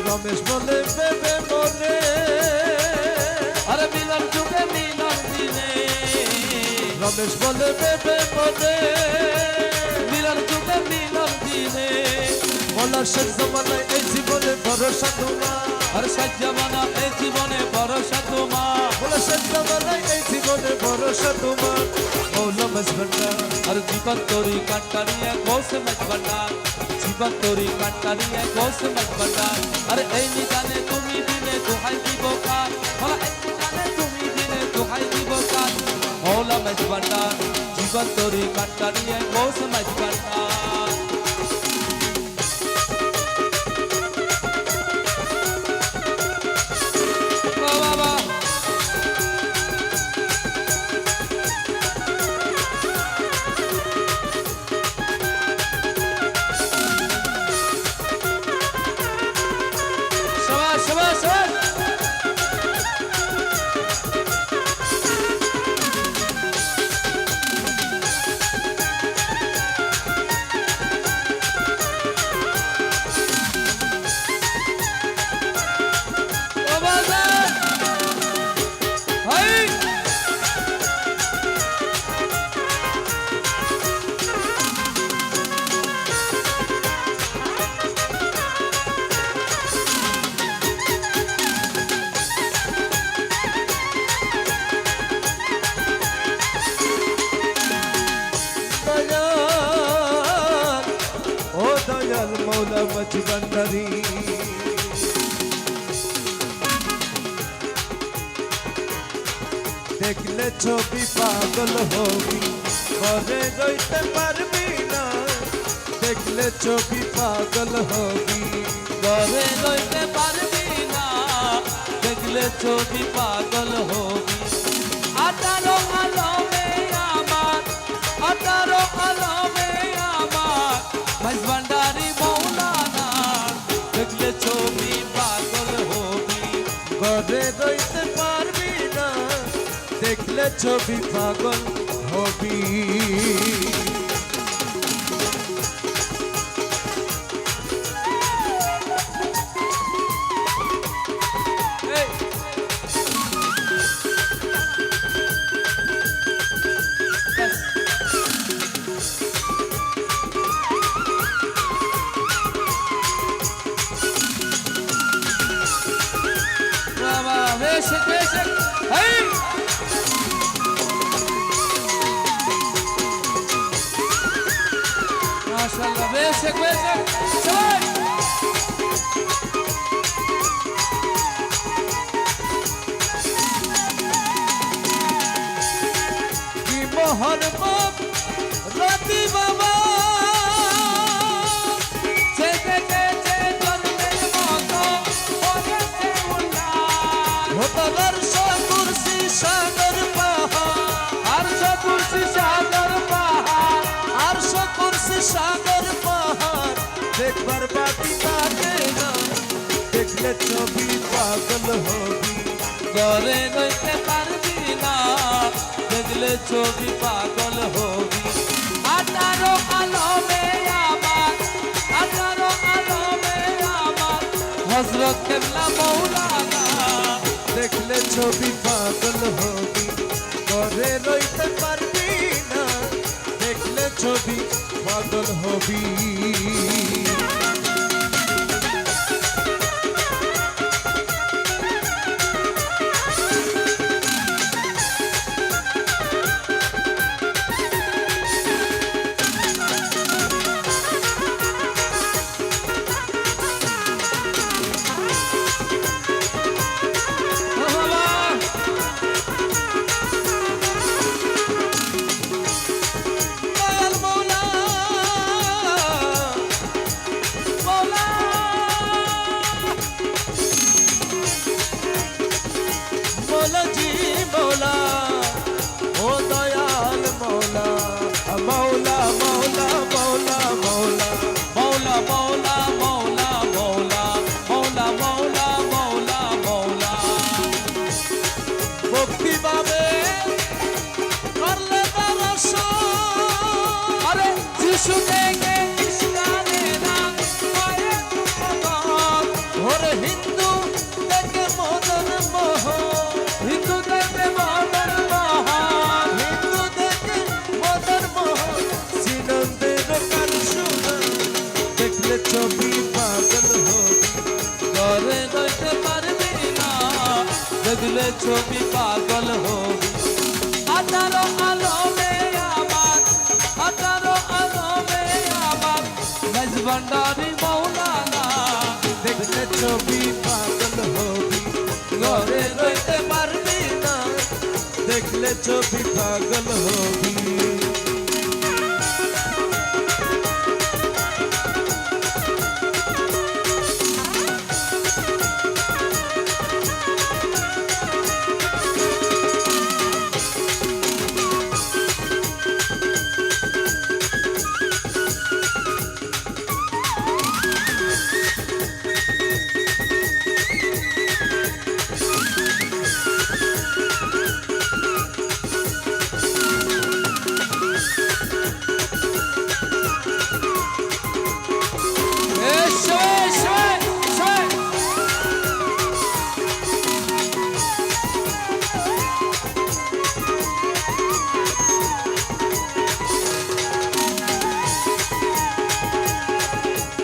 রমেশ বলে বেবে বলে আরে মিলন যুগে মিলন দিনে রমেশ বলে বেবে বলে মিলন যুগে মিলন দিনে বলা শেষ জমানায় এই জীবনে ভরসা তোমার আর সজ্জমানা এই জীবনে ভরসা তোমার বলা শেষ জমানায় এই জীবনে ভরসা তোমার মৌলা মজবন্ডা আর জীবন তোরি কান্টারিয়া গোসে মজবন্ডার জীবন তোরি কান্টারিয়া গোসে মজবন্ডার আর এই নিদানে তুমি দিনে দোহাই দিব কার বলা এই নিদানে তুমি দিনে দোহাই দিব কার মৌলা মজবন্ডার জীবন তোরি কান্টারিয়া গোসে মজবন্ডার দয়াল মৌলা মজবন্ডারি দেখলে ছবি পাগল হবি ঘরে রইতে পারবি না দেখলে ছবি পাগল হবি ঘরে রইতে পারবি না দেখলে ছবি পাগল হবি 18 আলমে আমার 18 আলমে আমার মজবন্ডারি মৌলানা দেখলে ছবি পাগল হবি ঘরে রইতে পারবি না দেখলে ছবি পাগল হবি হয়েছে সবাই কি মোহন মুখ রতি বাবা সে দেখেছে জন্মের মতো হয়েছে উল্লাস হোতলার কুরসি সাগর পাহাড় আর কুরসি সাগর পাহাড় আর কুরসি সাগর পাহাড় দেখবার বাকি থাকে না দেখলে ছবি পাগল হবি ঘরে রইতে পারবি না দেখলে ছবি পাগল হবি 18 আলমে আমার 18 আলমে আমার হযরত কেবলা মৌলানা দেখলে ছবি পাগল হবি ঘরে রইতে পারবি না দেখলে ছবি পাগল হবি দয়াল মৌলা মৌলা মৌলাজি মৌলা ও দয়াল মৌলা মৌলা মৌলা মৌলা মৌলা মৌলা মৌলা মৌলা মৌলা মৌলা মৌলা মৌলা মৌলা ভক্তি পাবে করলে দরস আরে যিশু থেকে ইসলামে না পায়ে মদন ওরে হিন্দু দেখে মদন মোহন হিন্দু থেকে মদন মহান হিন্দু দেখে মদন মোহন সিনন্দের কার শুনা দেখলে ছবি পাগল হবি ঘরে রইতে পারবি না দেখলে ছবি পাগল হবি 18 আলমে আমার 18 আলমে আমার মেজবান্ডারি মৌলানা দেখলে ছবি পাগল হবি ঘরে রইতে পারবি না দেখলে ছবি পাগল হবি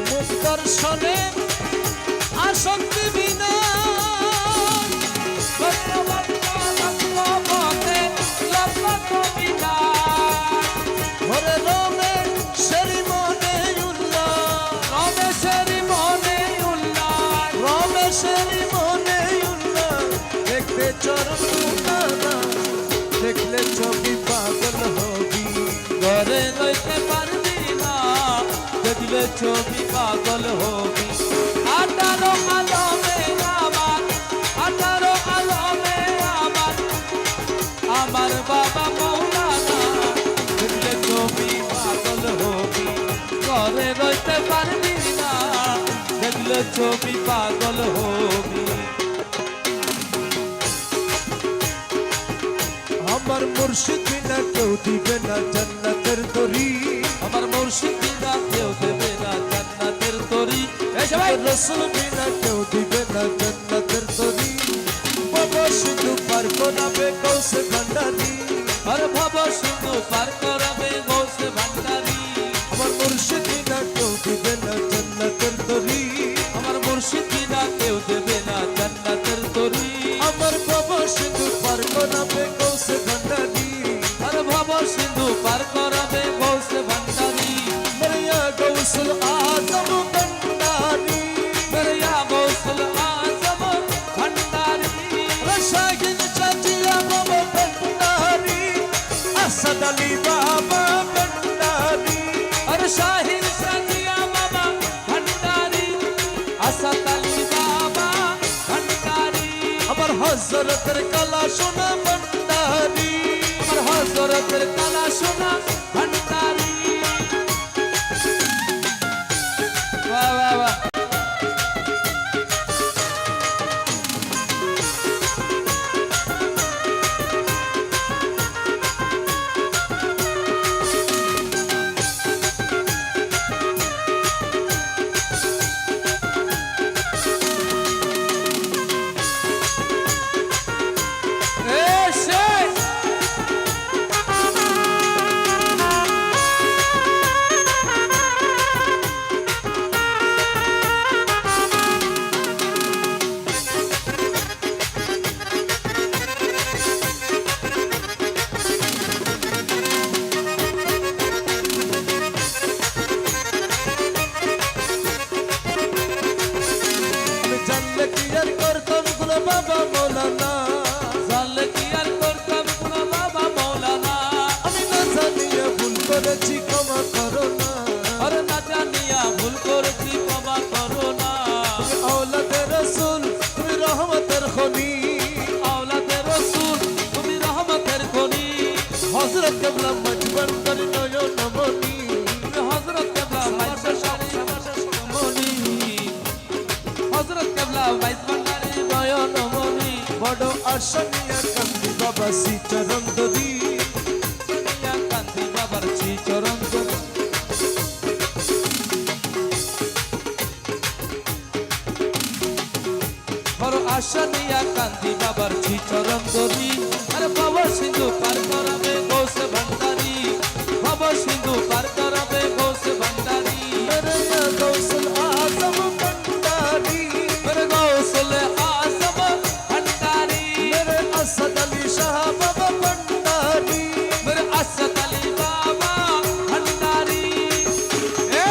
মুখ দর্শনে আসক্তি বিনা ওরে রমে সেরি মনে উল্লাস রমে সেরি মনে উল্লাস দেখতে চরণ মুখানা দেখলে ছবি পাগল হবি ঘরে রইতে পারবি না দেখলে ছবি পাগল হবি 18 আলমে আমার 18 আলমে আমার বাবা মৌলানা দেখলে ছবি পাগল হবি ঘরে রইতে পারবি না দেখলে ছবি পাগল হবি আমার মুর্শিদ বিনা কেউ দিবে না জান্নাতের তরি আমার মুর্শিদ বিনা কেউ দেবে না জান্নাতের তরি এই সবাই রসুল বিনা কেউ দিবে না জান্নাতের তরি বাবা সিধু পার করাবে কৌশে ভান্ডারি আর ভব সিন্ধু পার করাবে গৌসে ভান্ডারি আমার মুর্শিদ বিনা কেউ দিবে না জান্নাতের তরি আমার মুর্শিদ বিনা কেউ দেবে না জান্নাতের তরি আমার বাবা সিধু পার করাবে কৌশে ভান্ডারি আর ভব সিন্ধু পার করাবে গৌসে ভান্ডারি মরিয়া গৌস গৌসুল আজম ভণ্ডারি मेरे या गौसुल आजम भंडारी শাহিন চাচিয়া বাবা ভণ্ডারি আসাদ আলী বাবা ভণ্ডারি और शाहिर सजिया बाबा भंडारी असद अली बाबा भंडारी আমার হযরতের কালা সোনা ভণ্ডারি और हजरतेर काला सोना भंडारी वाह वाह वाह ए शेख আমি জানলে কি আর করতাম গুলো বাবা মৌলানা জানলে কি আর করতাম কোনো বাবা মৌলানা আমি না জানিয়ে ভুল করেছি ক্ষমা করো না और ना जानिया भूल করেছি ক্ষমা করো না আওলাদে রসুল তুমি রহমতের খনি আওলাদে রাসূল তুমি রহমতের খনি হযরত কেবলা মজবন করি নয়ন মনি হযরত কেবলা মাইজা মনি হযরত কেবলা মাইজ ভান্ডারি নয়ন মনি বড় আশা নিয়ে কান্দি বাবা শ্রী চরণ দরি ইয়া কান্তি বাবার শ্রী চরণ ধরি। বড় আশা নিয়া কান্তি বাবার শ্রী চরণ ধরি আরে বাবা সিন্ধু পার করাবে গৌস ভান্ডারি বাবা সিন্ধু পার করাবে গৌস ভান্ডারি মেরে ইয়া গৌসুল আজম ভণ্ডারি मेरे गौसल आजम भंडारी मेरे असद अली शाह बाबा भंडारी मेरे असद अली बाबा भंडारी ए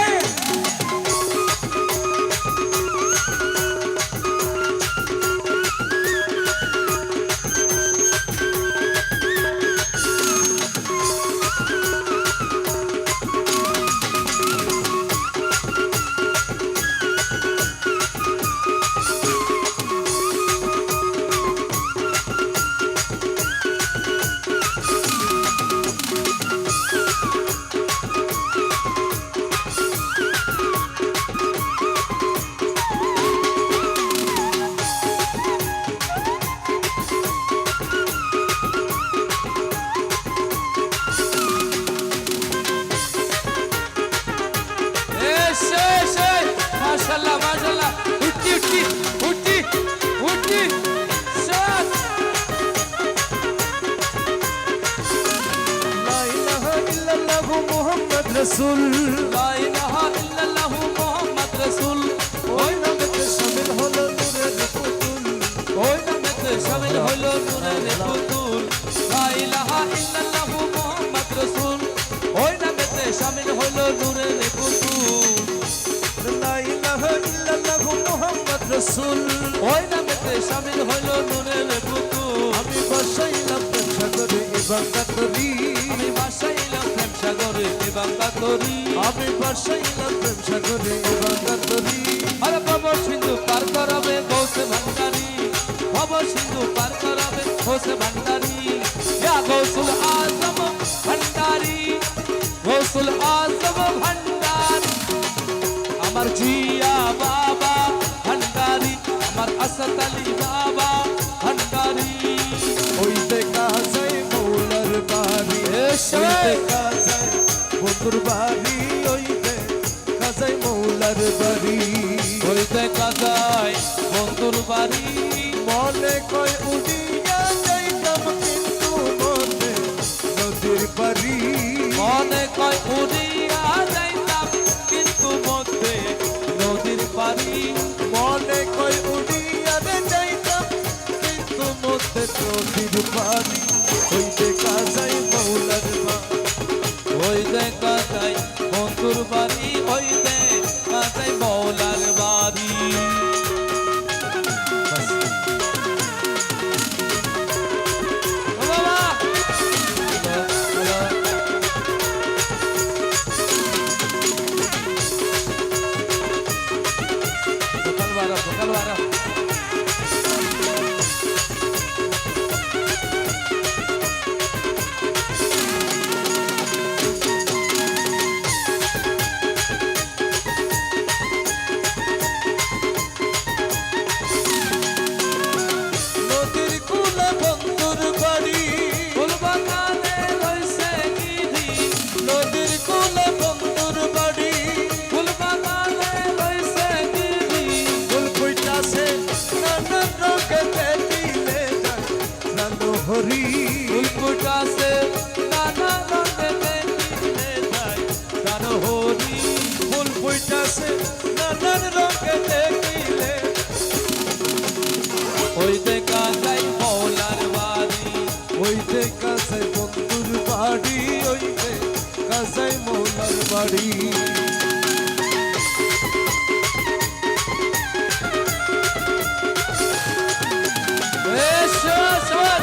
माशाल्लाह माशाल्लाह उठी उठी उठी उठी शाबाश ला इलाहा इल्लल्लाहु मुहम्मद रसूल ला इलाहा इल्लल्लाह मुहम्मद रसूल ওই নামেতে শামিল হলো নূরের পুতুল ওই নামেতে শামিল হলো নূরের পুতুল লা ইলাহা ইল্লাল্লাহ মুহাম্মদ রাসূল ওই নামেতে শামিল হলো নূরের পুতুল লা ইলাহা ইল্লাল্লাহু মুহাম্মদ রাসূল ওই নামেতে শামিল হলো নূরের পুতুল আমি বসাইলাম প্রেম সাগরে ইবাদত করি আমি ভাসাইলাম প্রেম সাগরে ইবাদত করি আমি বসাইলাম প্রেম সাগরে ইবাদত করি আরে বাবা সিন্ধু পার করাবে গৌসে ভান্ডারি বাবা সিন্ধু পার করাবে গৌসে ভান্ডারি ইয়া গৌসুল আজম ভান্ডারি গৌসুল আজম ভান্ডারি আমার জিয়া বাবা ভান্ডারি আমার আসদ আলী বাবা ভান্ডারি ওই দেখা যায় মৌলার বাড়ি এসে ওই দেখা যায় বন্ধুর বাড়ি ওই দেখা যায় মৌলার বাড়ি ওই দেখা যায় বন্ধুর বাড়ি মনে কয় উড়িয়া যাইতাম কিন্তু মনে নদীর বাড়ি মনে কয় উড়িয়া যাইতাম কিন্তু মধ্যে নদীর পারি মনে কয় উড়িয়া রে যাইতাম কিন্তু মধ্যে নদীর বাড়ি ওই দেখা যায় মৌলার বাড়ি ওই দেখা যায় বন্ধুর বাড়ি হইতে কাঁচাই মৌলার বাড়ি ও বাবা vocal vara নদীর কূলে বন্ধুর বাড়ি ফুল বাগানে রইছে গিরি নদীর কূলে বন্ধুর বাড়ি ফুল বাগানে রইছে গিরি ফুল ফুইতাছে নানান রঙে দেখিলে যায় প্রাণ হরি ফুল ফুটাছে নানা রঙে দেখিলে যায় প্রাণ হরি ফুল ফুইতাছে নানান রঙে দেখিলে ওই দেখা যায় মৌলার বাড়ি ওইতে কাছে বন্ধুর বাড়ি ওইতে কাছে মৌলার বাড়ি এসো সবাই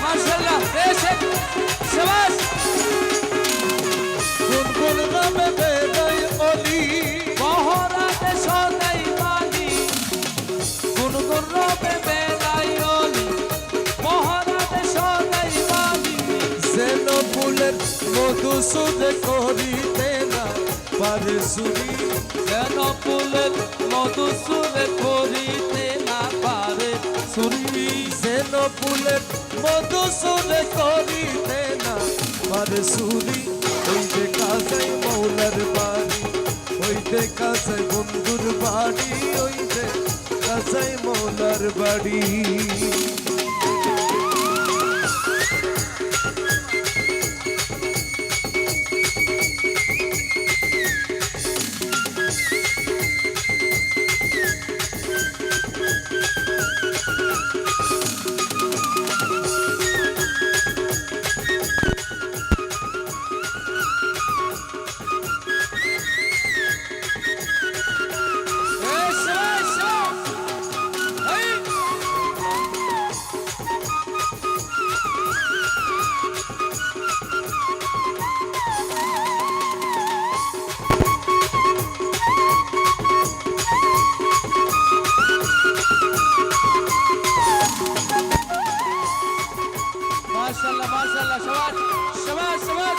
মাশাআল্লাহ এসে সবাই কোন কোন নামে বেড়াই অলি মহরাতে সদাই মালি কোন কোন রবে বেলাই অলি মহরাতে সদাই মালি যেন ফুলের মধু সুদে করিতে না পারে সুরি যেন ফুলের মধু সুরে করিতে না পারে সুরি যেন ফুলের মধু সুদে করিতে না পারে সুরি ওইতে কাছে মৌলার বাড়ি ওইতে কাছে বন্ধুর বাড়ি ওইতে কাছে মৌলার বাড়ি এসো এসো এই মাশাআল্লাহ মাশাআল্লাহ সবাই সবাই সবাই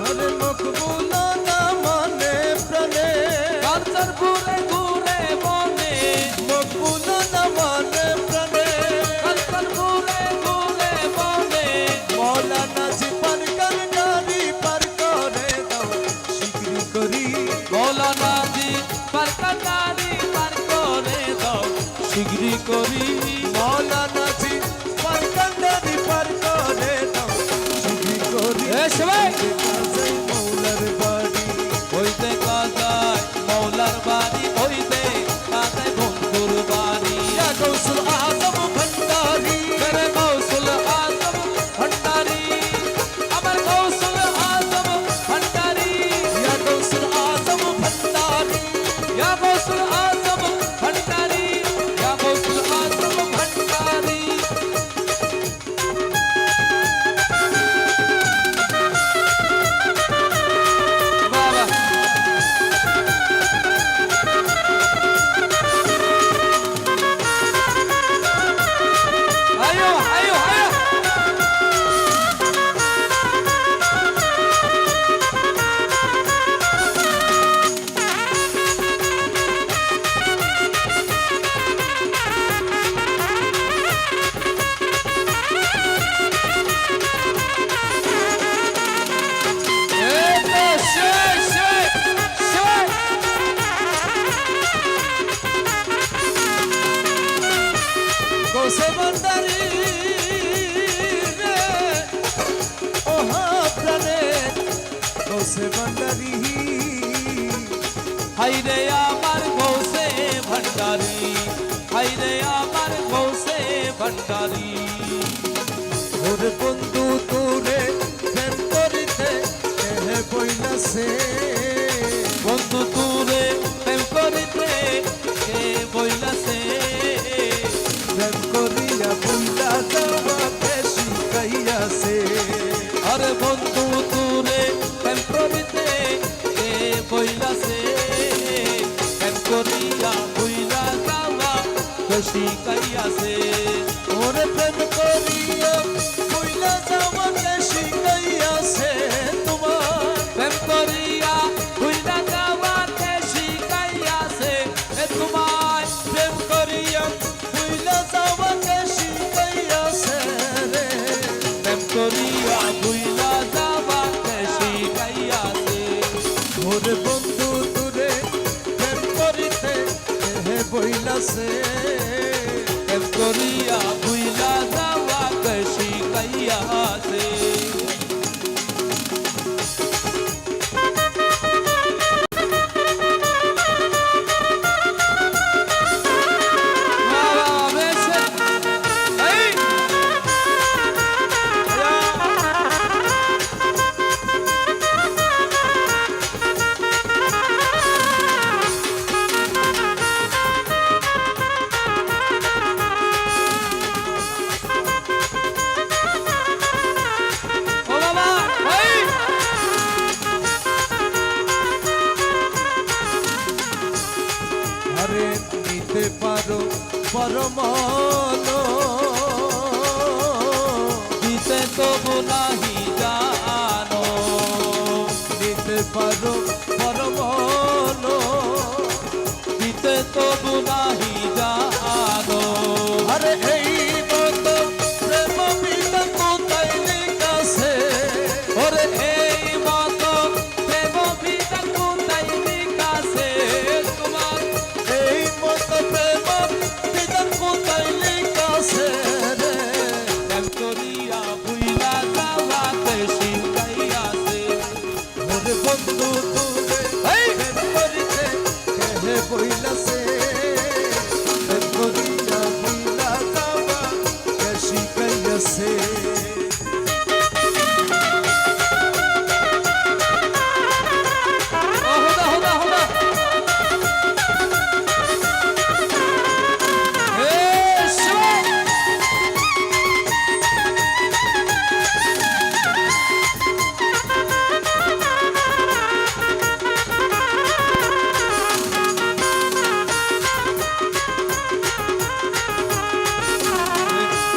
আরে মকবুলা না মানে প্রাণে কাঞ্চন ঘুরে ঘুরে বনে মকবুলা না মানে প্রাণে কাঞ্চন ঘুরে ঘুরে বনে মৌলানা জি পার কর গাড়ি পার করে দাও শিগগিরি করি মৌলানা জি পার কাটারি পার করে দাও শিগগিরি করি মৌলানা জি পার কর গাড়ি পার করে দাও শিগগিরি করি এ সবাই কাছে মৌলার বাড়ি হইতে কাজায় মৌলার বাড়ি হইতে কাজায় বন্ধুর বাড়ি ইয়া গৌসুল আজম ভণ্ডারি মেরে গৌসুল আজম ভণ্ডারি আমার গৌসুল আজম ভণ্ডারি ইয়া গৌসুল আজম ভণ্ডারি ইয়া গৌসুল আজম ভণ্ডারি ইয়া গৌসুল আজম ভণ্ডারি গৌসে ভান্ডারি হাইরে আমার গৌসে ভান্ডারি, হাইরে আমার গৌসে ভান্ডারি। ওরে বন্ধু তোরে প্রেম করিতে কেহে বইলাছে, বন্ধু তুরে প্রেম করিতে কে বইলাছে, প্রেম করিয়া বইলা যাওয়াকে শিখাইয়াছে। আরে বন্ধু তুরে প্রেম করিতে কে বইলাছে, প্রেম করিয়া বইলা যাওয়া কে শিখাইয়াছে। ওরে প্রেম করিয়া বইলা যাওয়াকে শিখাইয়াছে তোমার, প্রেম করিয়া বইলা যাওয়া কে শিখাইয়াছে এ তোমায়, প্রেম করিয়া বইলা যাওয়াকে শিখাইয়াছে রে। প্রেম করিয়া বইলা যাওয়া কে শিখাইয়াছে। ওরে বন্ধু তোরে প্রেম করিতে কেহে বইলাছে, প্রেম করিয়া বইলা যাওয়া কে শিখাইয়াছে। আরে নিতে পারো পরমন, দিতে তবু নাহি জানো, নিতে পারো পরমন, দিতে তবু নাহি জানো। আরে এই মতো প্রেম বিনা কোথায় লিখাছে, ওরে এই মতো প্রেম বিনা কোথায় লিখাছে তোমার, এই মতো প্রেম বিনা কোথায় লিখাছে রে। প্রেম করিয়া ভুইলা যাওয়াতে শিখাইয়াছে। ওরে বন্ধু তোরে প্রেম করিতে কেহে বইলাছে, প্রেম করিয়া বইলা যাওয়া কে শিখাইয়াছে। ও হুদা হুদা হুদা এ শিবা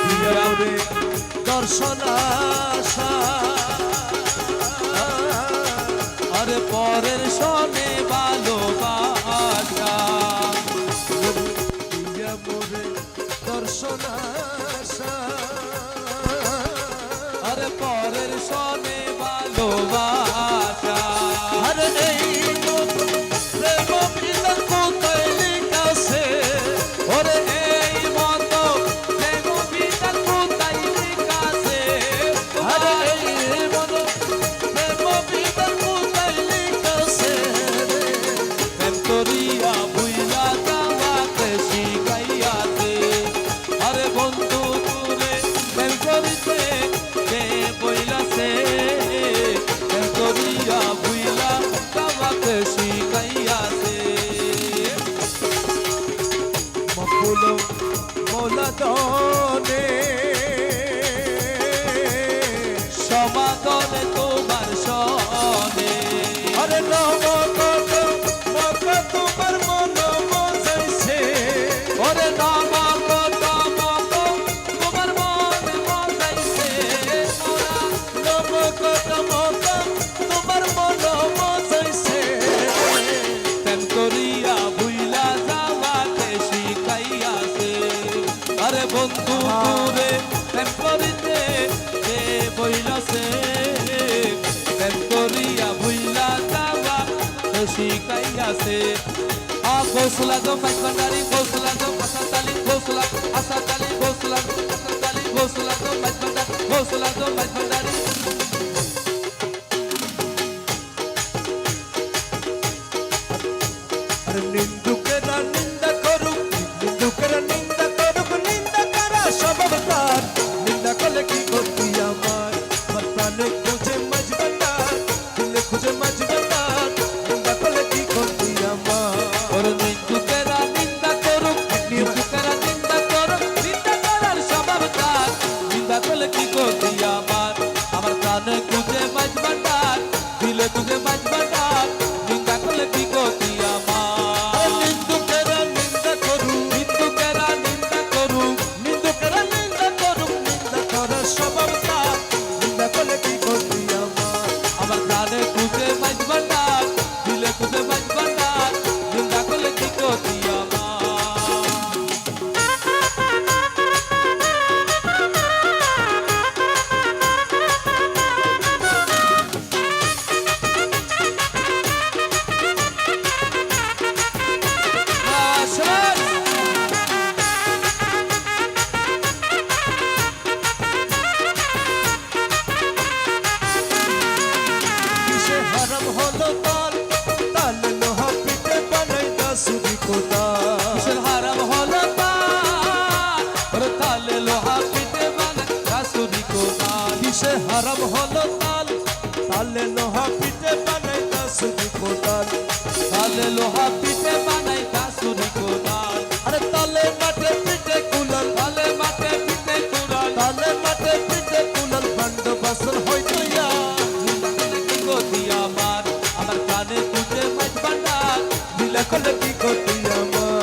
প্রিয়রে দর্শন আশা, আরে পরের সনে ভালোবাসা, প্রিয় মোরে দর্শন আশা, আরে পরের সনে ভালোবাসা। আরে এই মতো প্রেম বিনা কোথায় লিখাছে, ওরে এই মতো প্রেম বিনা কোথায় লিখাছে আরে তোমার, এই মতো প্রেম বিনা কোথায় লিখাছে রে। প্রেম করিয়া ভুইলা যাওয়াতে শিখাইয়াছে। আরে বন্ধু তুরে প্রেম করিতে কে বইলাছে, প্রেম করিয়া ভুইলা যাওয়াতে শিখাইয়াছে। মকুল মৌলাদনে সমাগমে তোমার সনে, আরে নবকত মক তোমার মন মজাইছে, ওরে নমক তমক তোমার মন মজাইছে মোরা, নবকত মক তোমার মন মজাইছে। প্রেম করিয়া ভুইলা যাওয়াতে শিখাইয়াছে। আরে বন্ধু তুরে প্রেম করিতে কে বইলাছে, প্রেম করিয়া ভুইলা যাওয়া তো শিখাইয়াছে। গোসলা গো মাইক ভান্ডারি, গোসলা গো আসাতালি, গোসলা আসাতালি, গোসলা গো আসাতালি, গোসলা গো মাইক ভান্ডারি, গোসলা গো মাইক ভান্ডারি। স্বভাব তার নিন্দা করলে কি করতি আমার আমার প্রাণে খুঁজে বাজবা না দিলে খুঁজে বাজবা না নিন্দা করলে কি করতি আমার কিসে হারাম হলো তাল তাল লোহা পিঠে বানাই দাসুরি কোদাল কিসের হারাম হলো তার ওরে তালে লোহা পিঠে বানায় শাশুড়ি কোদাল কিসে হারাম হলো তাল তালে লোহা পিঠে বানাই দাসুরি কোদাল তালে লোহা পিঠে বানায় শাশুড়ি কোদাল আরে তালে মাঠে পিঠে কুলাল তালে মাঠে পিঠে কুড়াল তালে মাঠে পিঠে কুলাল ভান্ড বাসন হইতো ইয়া কি করতি আমার আমার প্রাণে খুঁজে বাজবা না দিলে করলে কি করতি আমার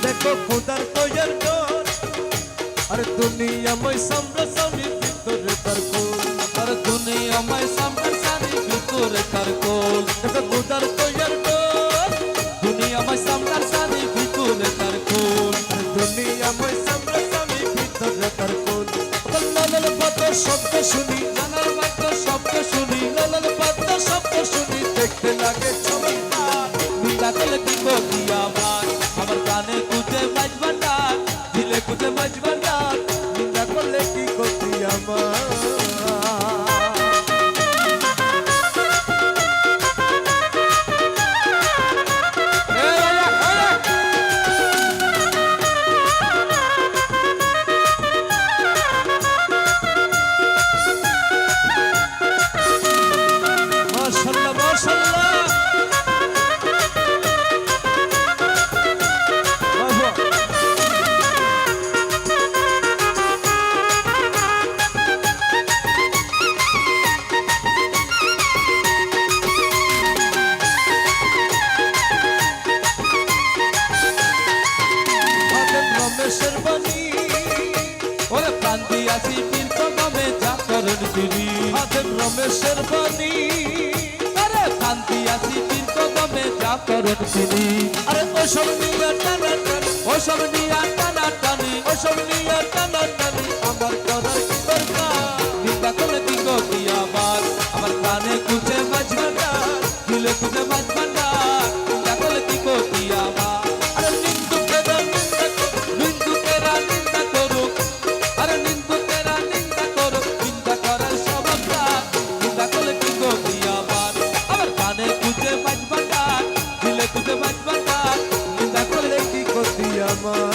দেখো খোদার তৈয়ার ডোর আরে দুনিয়া মই সামরা সামি ভিতরে তার কোল আর দুনিয়া আমায় সামনে সারি ভিতরে তার কোল দেখো খোদার তৈয়ার ডোর দুনিয়া আমায় সামনে সারি ভিতরে তার কোল আরে দুনিয়া মই সামরা সামি ভিতরে তার কোল লালাল পাতার শব্দ শুনি জানার বাক্য শব্দ শুনি লালাল পাতার শব্দ শুনি দেখতে লাগে চমৎকার নিন্দা করলে কি করতি আমার আমার প্রাণে খুঁজে বাজবা না দিলে খুঁজে বাজবা না নিন্দা করলে কি করতি আমার মাশাআল্লাহ মাশাআল্লাহ বাবা হাতেম রমেশের বাণী ওরে প্রাণ দিয়াছি পীর কদমে যা করেন তিনি হাতেম রমেশের বাণী আরে প্রাণ দিয়াছি পীর কদমে যা করেন তিনি আরে ওসব নিয়ে টানা টানি ওসব নিয়া টানা টানি ওসব নিয়ে টানা টানি আমার করার কি দরকার নিন্দা করলে কি করতি আমার আমার প্রাণে খুঁজে বাজবা না দিলে খুঁজে বাজবা না নিন্দা করলে কি করতি আমার আরে নিন্দুকেরা নিন্দা করো নিন্দুকেরা নিন্দা করুক আরে নিন্দুকেরা নিন্দা করুক নিন্দা করার স্বভাব রাখ নিন্দা করলে কি করতি আমার আমার প্রাণে খুঁজে বাজবা না দিলে খুঁজে বাজবা না নিন্দা করলে কি করতি আমার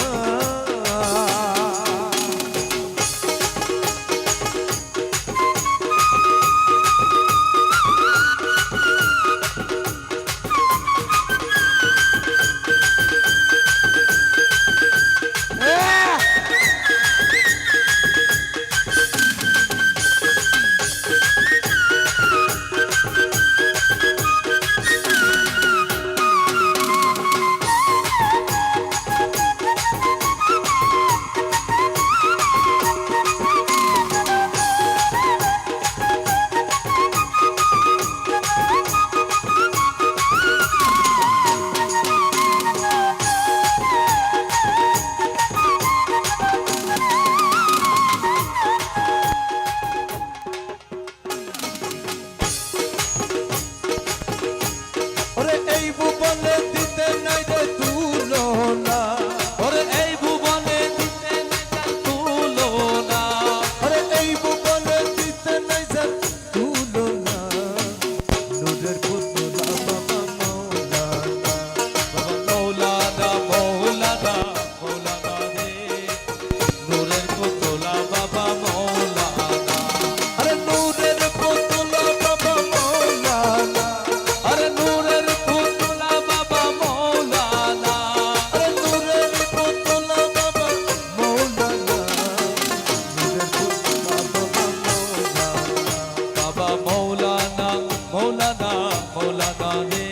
মৌলানা রে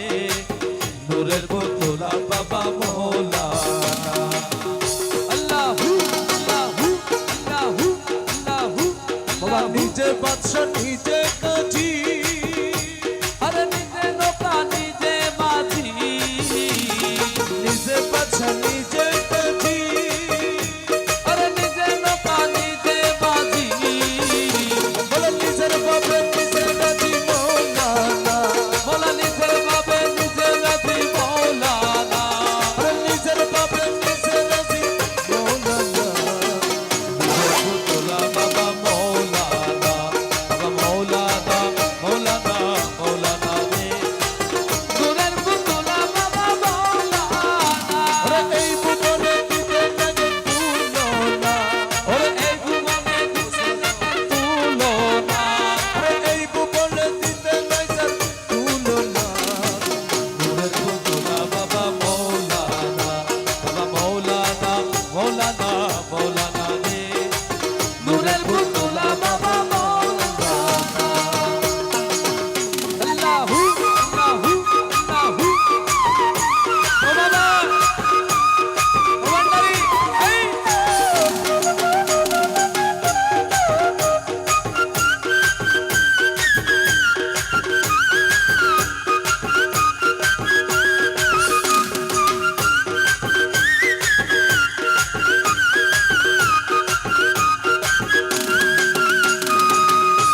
নূরের পুতুলা বাবা মৌলানা আল্লাহু আল্লাহু আল্লাহু আল্লাহু বাবা নিজে বাদশা নিজে কাজী আরে নিজে নৌকা নিজে মাঝি নিজে বাদশা নিজে কাজী আরে নিজে নৌকা নিজে মাঝি বলে নিজের বাপে নিজে রাজি মৌলানা বলা নিজের বাবে নিজে রাজি মৌলানা আরে নিজের বাপে নিজে রাজি মৌলানা পুতুলা বাবা মৌলানা বাবা মৌলানা মৌলানা মৌলানা রে নূরের পুতুলা বাবা মৌলানা আরে এই ভুবনে দিতে লাগে তুলনা ওরে এই ভুবনে দিছে তুলনা আরে এই ভুবনে দিতে নাই যার তুলনা নূরের পুতুলা বাবা মৌলানা মৌলানা মৌলানা মৌলানা রে নূরের পুতুলা বাবা মৌলানা আল্লাহু আল্লাহু আল্লাহু মৌলানা মৌলানা এই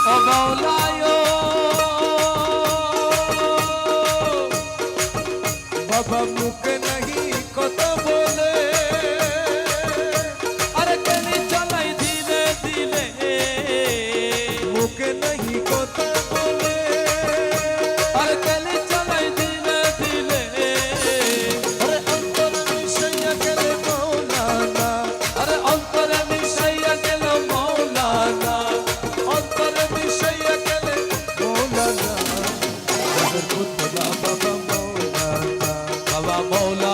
ও মৌলায় বাবা মুখে নাহি কথা বলে আরে কেনি চলাই দিলে দিলে মুখে নাহি কথা বলে আরে কেনি চলাই দিলে দিলে আরে অন্তর মিশাইয়া গেলে মৌলানা আরে অন্তরে মিশাইয়া গেল মৌলানা অন্তরে মিশাইয়া গেলে মৌলানা নিজের পুতলা বাবা মৌলানা বাবা মৌলানা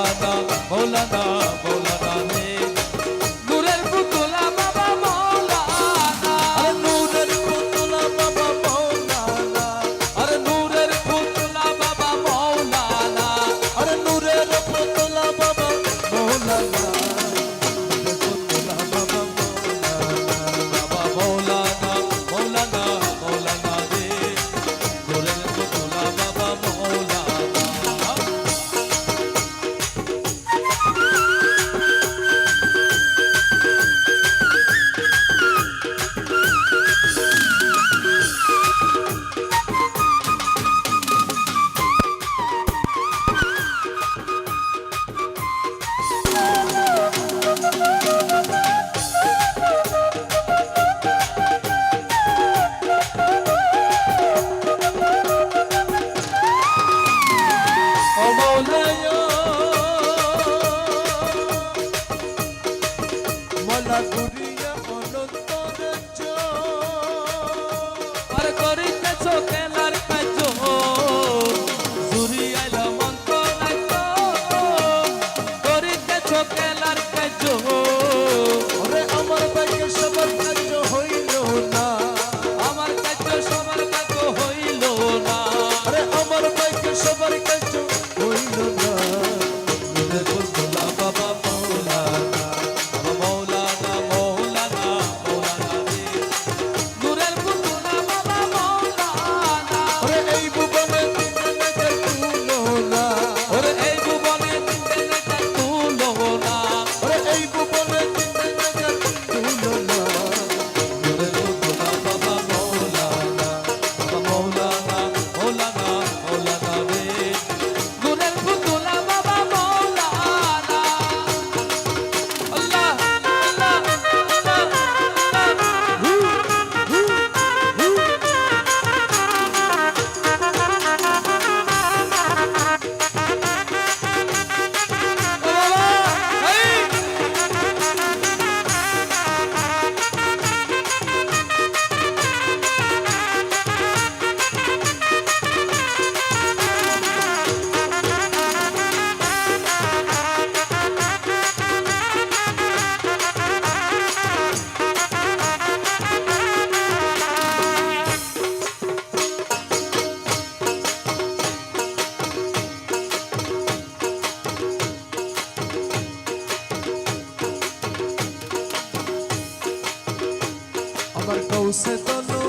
গৌসে দোনো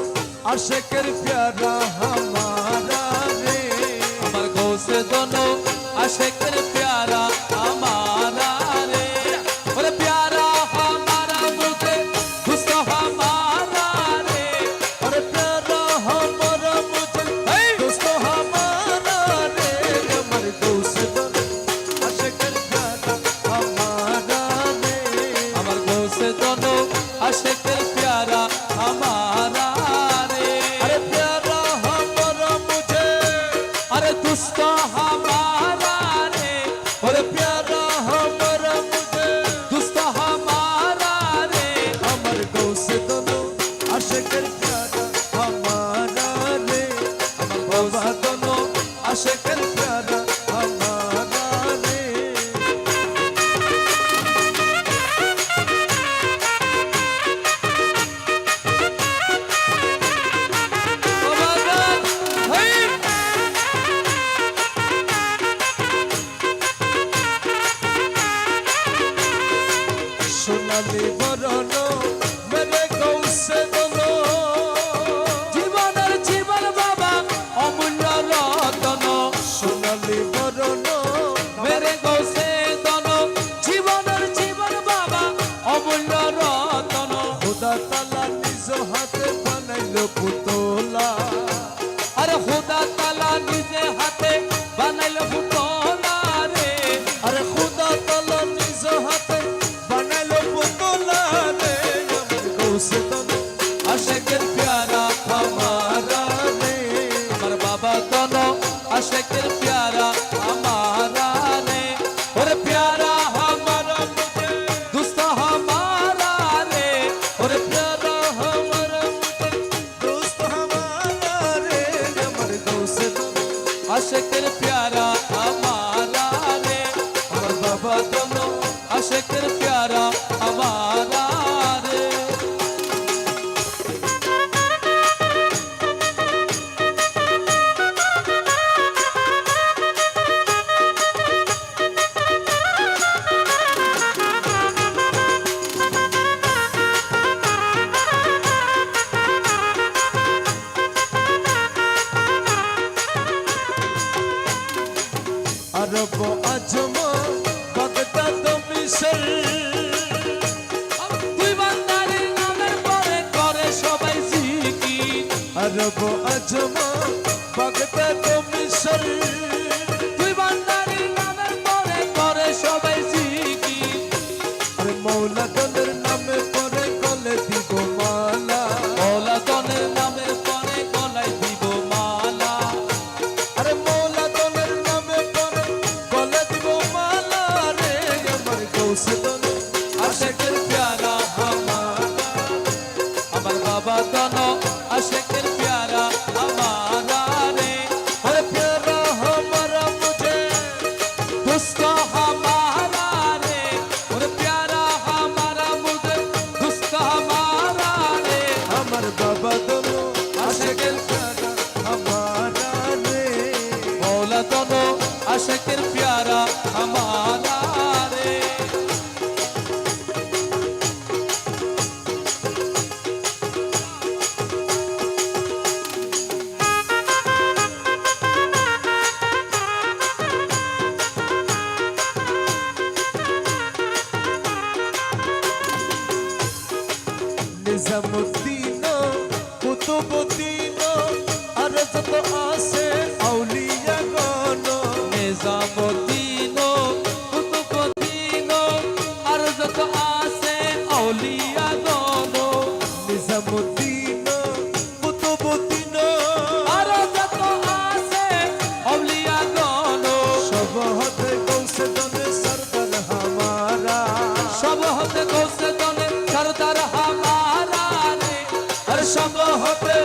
আশেকের প্যারা হামারা রে আমার গৌসে দোনো আশেকের প্যারা हमारा रे ওরে প্যারা हमारा मुझे दुस्त हमारा रे अरे प्यारा हमारा मुझे दोस्त हमारा रे अमर गौसे दोनो आशिकर प्यारा हमारा रे আমার গৌসে দোনো আশেকের প্যারা हमारा रे अरे प्यारा हमारा मुझे अरे दुस्त हमारा रे अरे प्यारा हमारा मुझे दुस्त हमारा रे अमर गौसे दोनो आशिकर प्यारा हमारा रे আমার बाबा গৌসে दोनो आशिकर प्यारा हमारा रे বাবাগান হেই সোনালি বরণ মেরে গৌসে দোনো জীবনের জীবন বাবা অমূল্য রতন সোনালি বরণ মেরে গৌসে দন জীবনের জীবন বাবা অমূল্য রতন খোদা তালা নিজ হাতে বানাইলো পুতলা আরে খোদা তালা নিজে হাতে বানাইলো পুতলা রে আরে খোদা তালা নিজ হাতে বানাইলো পুতলা রে আমার গৌসে দোনো আশেকের প্যারা আমারা রে আমার বাবা দন আশেকের প্যারা हमारा रे ওরে প্যারা हमारा मुझे दुस्त हमारा रे ওরে प्यारा हमारा मुझे दोस्त हमारा रे আমার গৌসে দোনো আশেকের প্যারা हमारा रे আমার বাবা দোনো আশেকের প্যারা हमारा रे আরব আজম বাগদাদ মিশর তুই বান্দারের নামের পরে করে সবাই জিকির আরব আজম বাগদাদ মিশর তুই বান্দারের নামের পরে করে সবাই জিকির আরে মৌলা দলের নামে পরে গলে দিব মালা ওলাদনের নামের পরে গলায় দিব মালা আরে মৌলা দলের নামে পরে গলে দিব মালা রে আমার গৌসে দোনো আশেকের প্যারা আমার বাবা দন আশেকের প্যারা हमारा रे अरे प्यारा हमारा मुझे दुस्त हमारा रे और प्यारा हमारा मुझे दुस्त हमारा रे আমার বাবা দোনো আশেকের প্যারা हमारा रे मौला दोनों आशिकर प्यारा हमारा रे নিজামুদ্দিন কুতুবুদ্দিন আর যত আছে আউলিয়া গণ निजामुद्दीन कुतुबुद्दीन और जत आसे औलिया दोनों নিজামুদ্দিন কুতুবুদ্দিন और जत आसे औलिया दोनों সব হতে গৌসে দনে সরদার হামারা सब होते गौसे दोने सरदार हमारा रे हर सब होते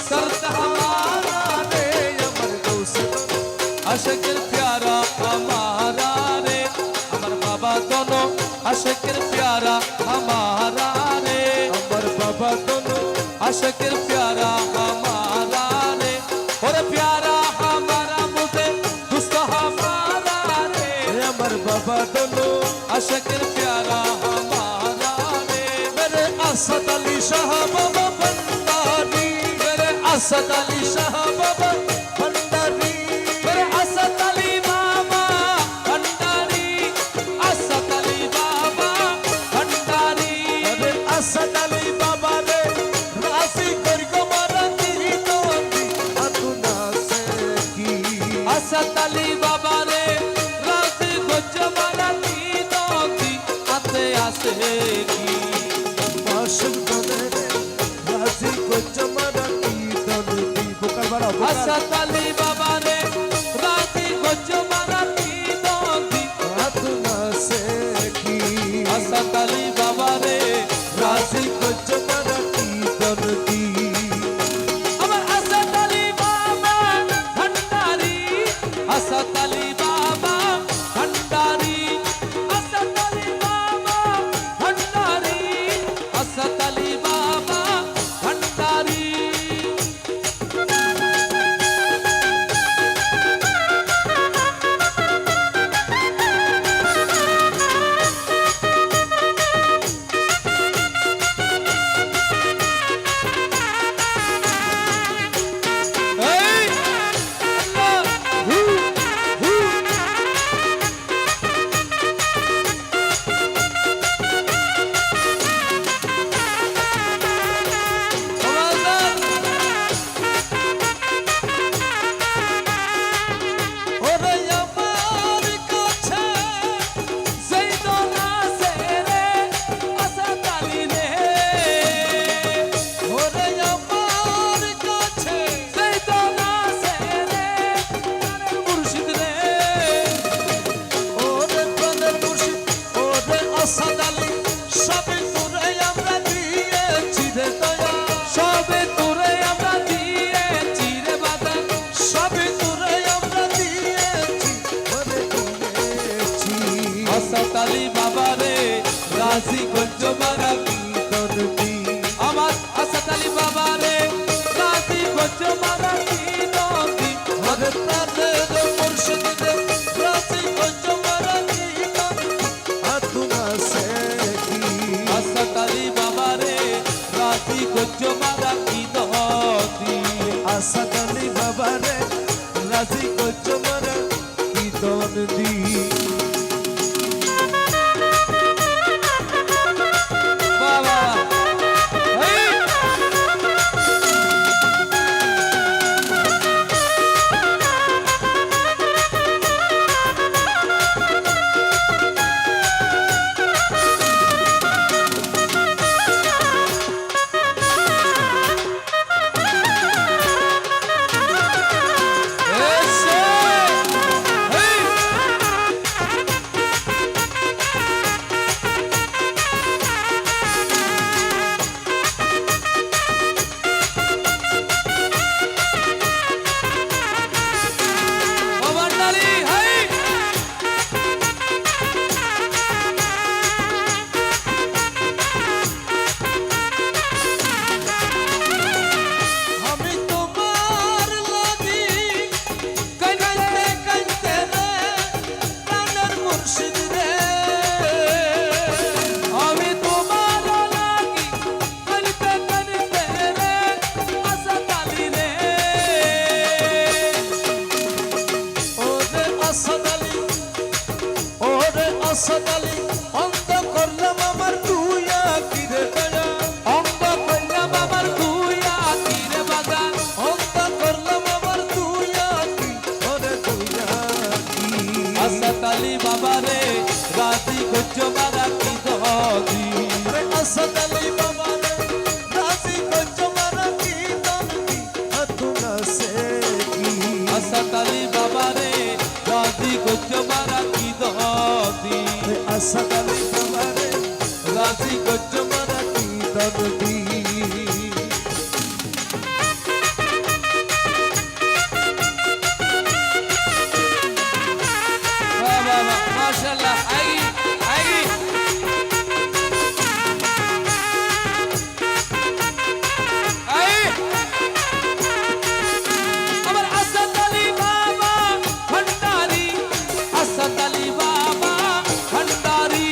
सरदार हमारा রে আমার গৌসে দনে आशिकर प्यारा हमारा रे हमार बाबा दोनों आशिकर प्यारा हमारा रे আমার বাবা দোনো आशिकर प्यारा हमारा रे और प्यारा हमारा मुझे दुस्त हमारा रे আমার বাবা দোনো आशिकर प्यारा हमारा रे मेरे আসাদ আলী শাহ বাবা ভান্ডারি मेरे असद अली শাহ বাবা ভান্ডারি मेरे असद अली बाबा भंडारी असद अली बाबा भंडारी আরে আসাদ আলী বাবা রে রাজি করি গো মারাতি দোয়াতি আতুনা সে কি असद अली बाबा रे राजी गुज माराती दोती आते आसे की মাসুম দনে রে রাজি করি মারাতি দোয়াতি বুকার বাড়া असद अली बाबा रे राजी गुज माराती दोती আতুনা সে কি असद अली बाबा रे রাজি করি মারাতি দোয়াতি अमर असद अली बाबा भंडारी असद अली बाबा भंडारी असद अली बाबा भंडारी असद अली बाबा भंडारी Hey! Allah! Ramazan! ওরে আমার কাছে Zaydona sere Asad Ali ne ওরে আমার কাছে Zaydona sere Murşid ne ওরে প্রাণের মুর্শিদ ওরে আসাদ আলী সবে তোরে আমরা দিয়েছি রে দয়া সবে তোরে আমরা দিয়েছি রে বাদা সবে তোরে আমরা দিয়েছি ওরে দিয়েছি আসাদ আলী বাবা রে রাজি গঞ্জ মারাবি দরদি আমার আসাদ আলী বাবা রে রাজি গঞ্জ মারাবি নদী ওরে প্রাণের মুর্শিদ রে রাজি গঞ্জ মারা দিতাম আতুনা সে কি আসাদ আলী বাবা রে রাজি গঞ্জ মারাবি নদী আসাদ আলী বাবা রে রাজি গঞ্জ মারা কি দরদি বাবা এই এসে এই ও ভান্ডারি হাই আমি তোমার লাগি কাইতে কাইতে রে প্রাণের মুর্শিদ রে আমি তোমার লাগি কাইতে কাইতে রে আসাদ আলী রে ওরে আসাদ আলী ওরে আসাদ আলী অন্ত করলাম আমার তুই আকিরে দয়া অঙ্গ কইলাম আমার তুই আকিরে বাগান অন্ত করলাম আমার তুই আকি ওরে তুই আকি আসাদ আলী বাবা রে রাজি গজ্জ মারা কি দদি রে আসাদ আলী বাবা রে রাজি গঞ্জ মারা কি দরদি আতুনা সে কি আসাদ আলী বাবা রে রাজি গজ্জ মারা কি দদি রে আসাদ আলী বাবা রে রাজি গঞ্জ মারা কি দরদি বাহ বাহ বাহ মাশাআল্লাহ আই আই আই আমার আসাদ আলী বাবা ভন্ডারি আসাদ আলী বাবা ভন্ডারি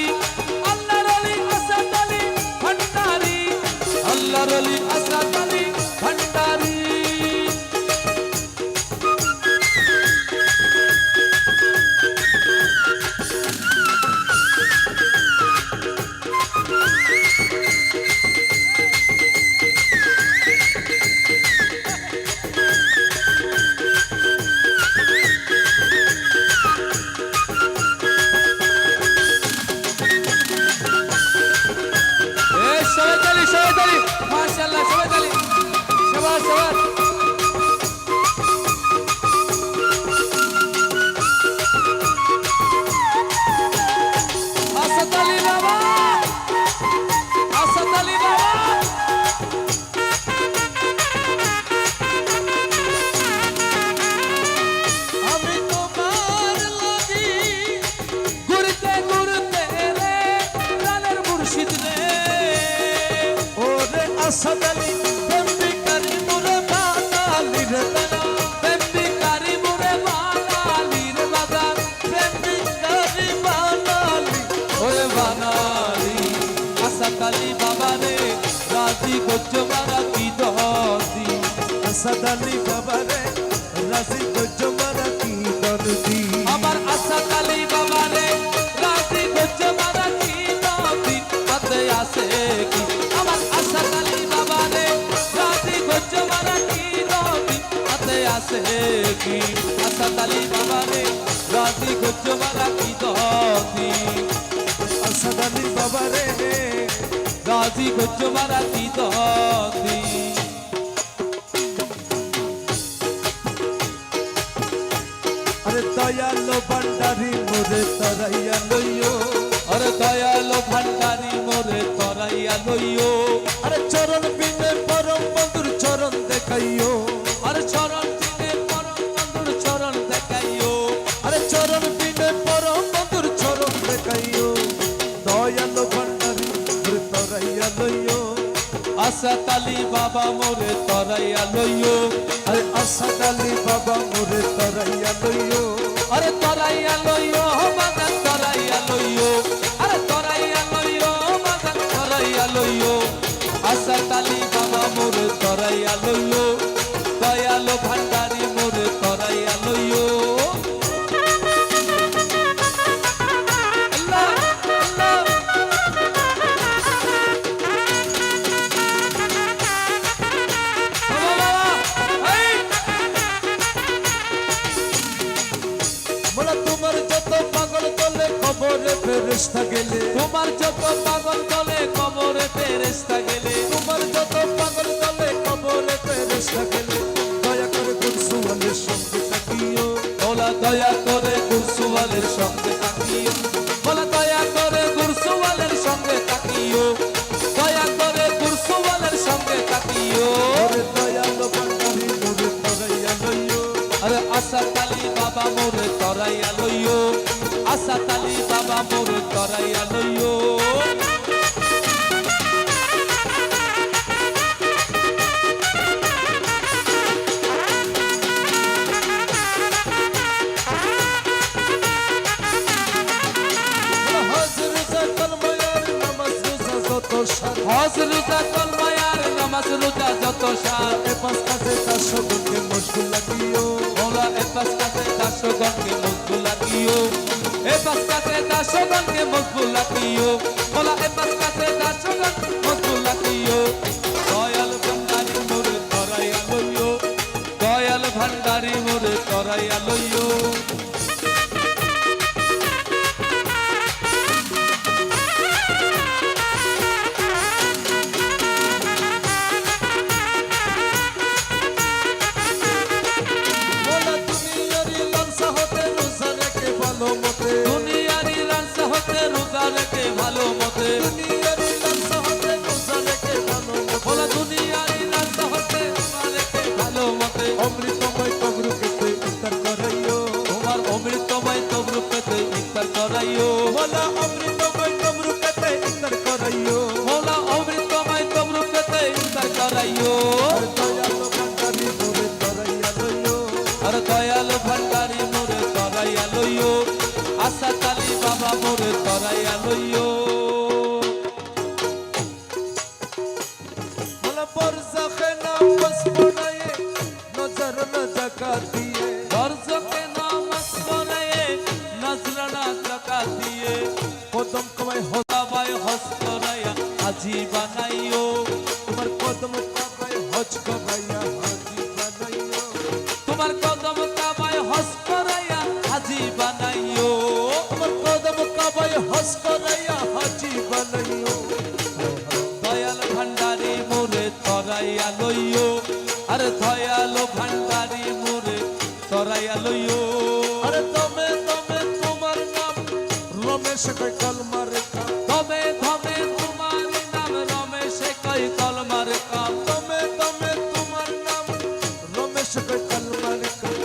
আসাদ আলী প্রেমিকারি মোরে বাঙালি রে দয়া প্রেমিকারি মোরে বাঙালি রে বাজান প্রেমিকারি বাঙালি ওরে বাঙালি আসাদ আলী বাবা রে রাজি করছো মারা কি দহদি আসাদ আলী বাবা রে রাজি করছো মারা কি দরদি আমার আসাদ আলী বাবা রে রাজি করছো মারা কি দহদি হাতে আসে কি আমার আসাদ আলী বাবা রে রাজি করছো মারা কি দহদি হাতে আসে কি আসাদ আলী বাবা রে রাজি করছো মারা কি দহদি আসাদ আলী বাবা রে রাজি করছো মারা কি দহদি আরে দয়ালো ভান্ডারি মোরে তরাইয়া লইও আরে দয়ালো ভান্ডারি মোরে তরাইয়া লইও আরে চরণ বিনে পরম বন্ধুর চরণ দেখাইও আরে চরণ দিনে পরম বন্ধুর চরণ দেখাইও আরে চরণ বিনে পরম বন্ধুর চরণ দেখাইও দয়ালো ভান্ডারি মোরে তরাইয়া লইও আসাদ আলী বাবা মোরে তরাইয়া লইও আরে আসাদ আলী বাবা মোরে তরাইয়া লইও আরে তরাইয়া লইও বাগান তরাইয়া লইও আরে তরাইয়া লইও বাগান তরাইয়া লইও আসাদ আলী বাবা মোরে তরাইয়া লইও দয়ালো ভান্ডারি মোরে তরাইয়া লইও আল্লাহ আল্লাহ মোলা তোমার যত পাগল দলে খবরে ফেরেশতা গেলে তোমার যত পাগল দলে কবরে ফেরেশতা গেলে তোমার যত পাগল দলে খবরে ফেরেশতা গেলে দয়া করে কুরসুয়ালের সঙ্গে তাকিও বলা দয়া করে গুরসুয়ালের সঙ্গে তাকিও বলা দয়া করে গুরসুয়ালের সঙ্গে তাকিও দয়া করে গুরসুয়ালের সঙ্গে তাকিও ওরে দয়ালো ভান্ডারি মোরে তরাইয়া লইও আরে আসাদ আলী বাবা মোরে তরাইয়া লইও আসাদ আলী বাবা মোরে তরাইয়া লইও হাজির জাকাল মায়ার নামাজ রোজা যত সার হজ রোজা কলমায়ার নামাজ রোজা যত সার এ পাঁচ কাজে তার সকলকে মশগুল লাগিও মৌলা এ পাশ কাছে দাসগণকে মজবুল লাগিও এ পাশ কাছে দাসগণকে মজবুল লাগিও মৌলা এ পাশ কাছে দাসগণ মজবুল লাগিও দয়াল ভান্ডারি মোরে তরাইয়া লইও দয়াল ভান্ডারি মোরে তরাইয়া লইও মোলা দুনিয়ারি লালসা হতে রোজা রেখে ভালো মতে দুনিয়ারি রান্সা হতে রোজা রেখে ভালো মতে দুনিয়ারি লালসা হতে রোজা রেখে ভালো মতে বলা দুনিয়ারি রান্সা হতে রোজা রেখে ভালো মতে অমৃতময় কবরুকে ইফতার করাইও তোমার অমৃতময় তবরু পেতে ইফতার করাইও মোলা অমৃতময় কবরুকে ইফতার করাইও মৌলা অমৃতময় তবরু পেতে ইফতার করাইও আর দয়ালো ভান্ডারি মোরে তরাইয়া লইও আর দয়াল ভান্ডারি মোরে তরাইয়া লইও আসাদ আলী বাবা মোরে তরাইয়া লইও মোলা বরজাখে নামাজ পড়ায়ে নজর না জাকাত দিয়ে দর্জকে নামাজ পড়ায়ে নজরানা জাকাত দিয়ে কদম কমায় সবাই হজ করাইয়া হাজি বানাইও তোমার কদম কাবায় হজ করাইয়া হাজি বানাইও তোমার কদম কাবায় হজ করাইয়া হাজি বানাইও তোমার কদম কাবায় হজ করাইয়া হাজি বানাইও দয়াল ভান্ডারি মোরে তরাইয়া লইও আরে দয়াল ভান্ডারি মোরে তরাইয়া লইও আরে দমে দমে তোমার নাম রমেশ কয় কলমার কাম ধমে ধমে তোমার নাম রমেশে কই কলমার কাম দমে দমে তোমার নাম রমেশ কয় কলমার কাম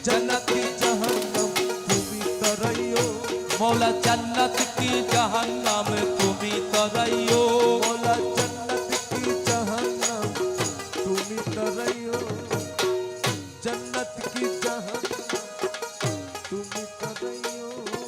জান্নাতি জাহান্নাম তুমি তরাইও মৌলা জান্নাত কি জাহান্নাম তুমি তরাইও মোলা জান্নাত কি জাহান্নাম তুমি কাদাইও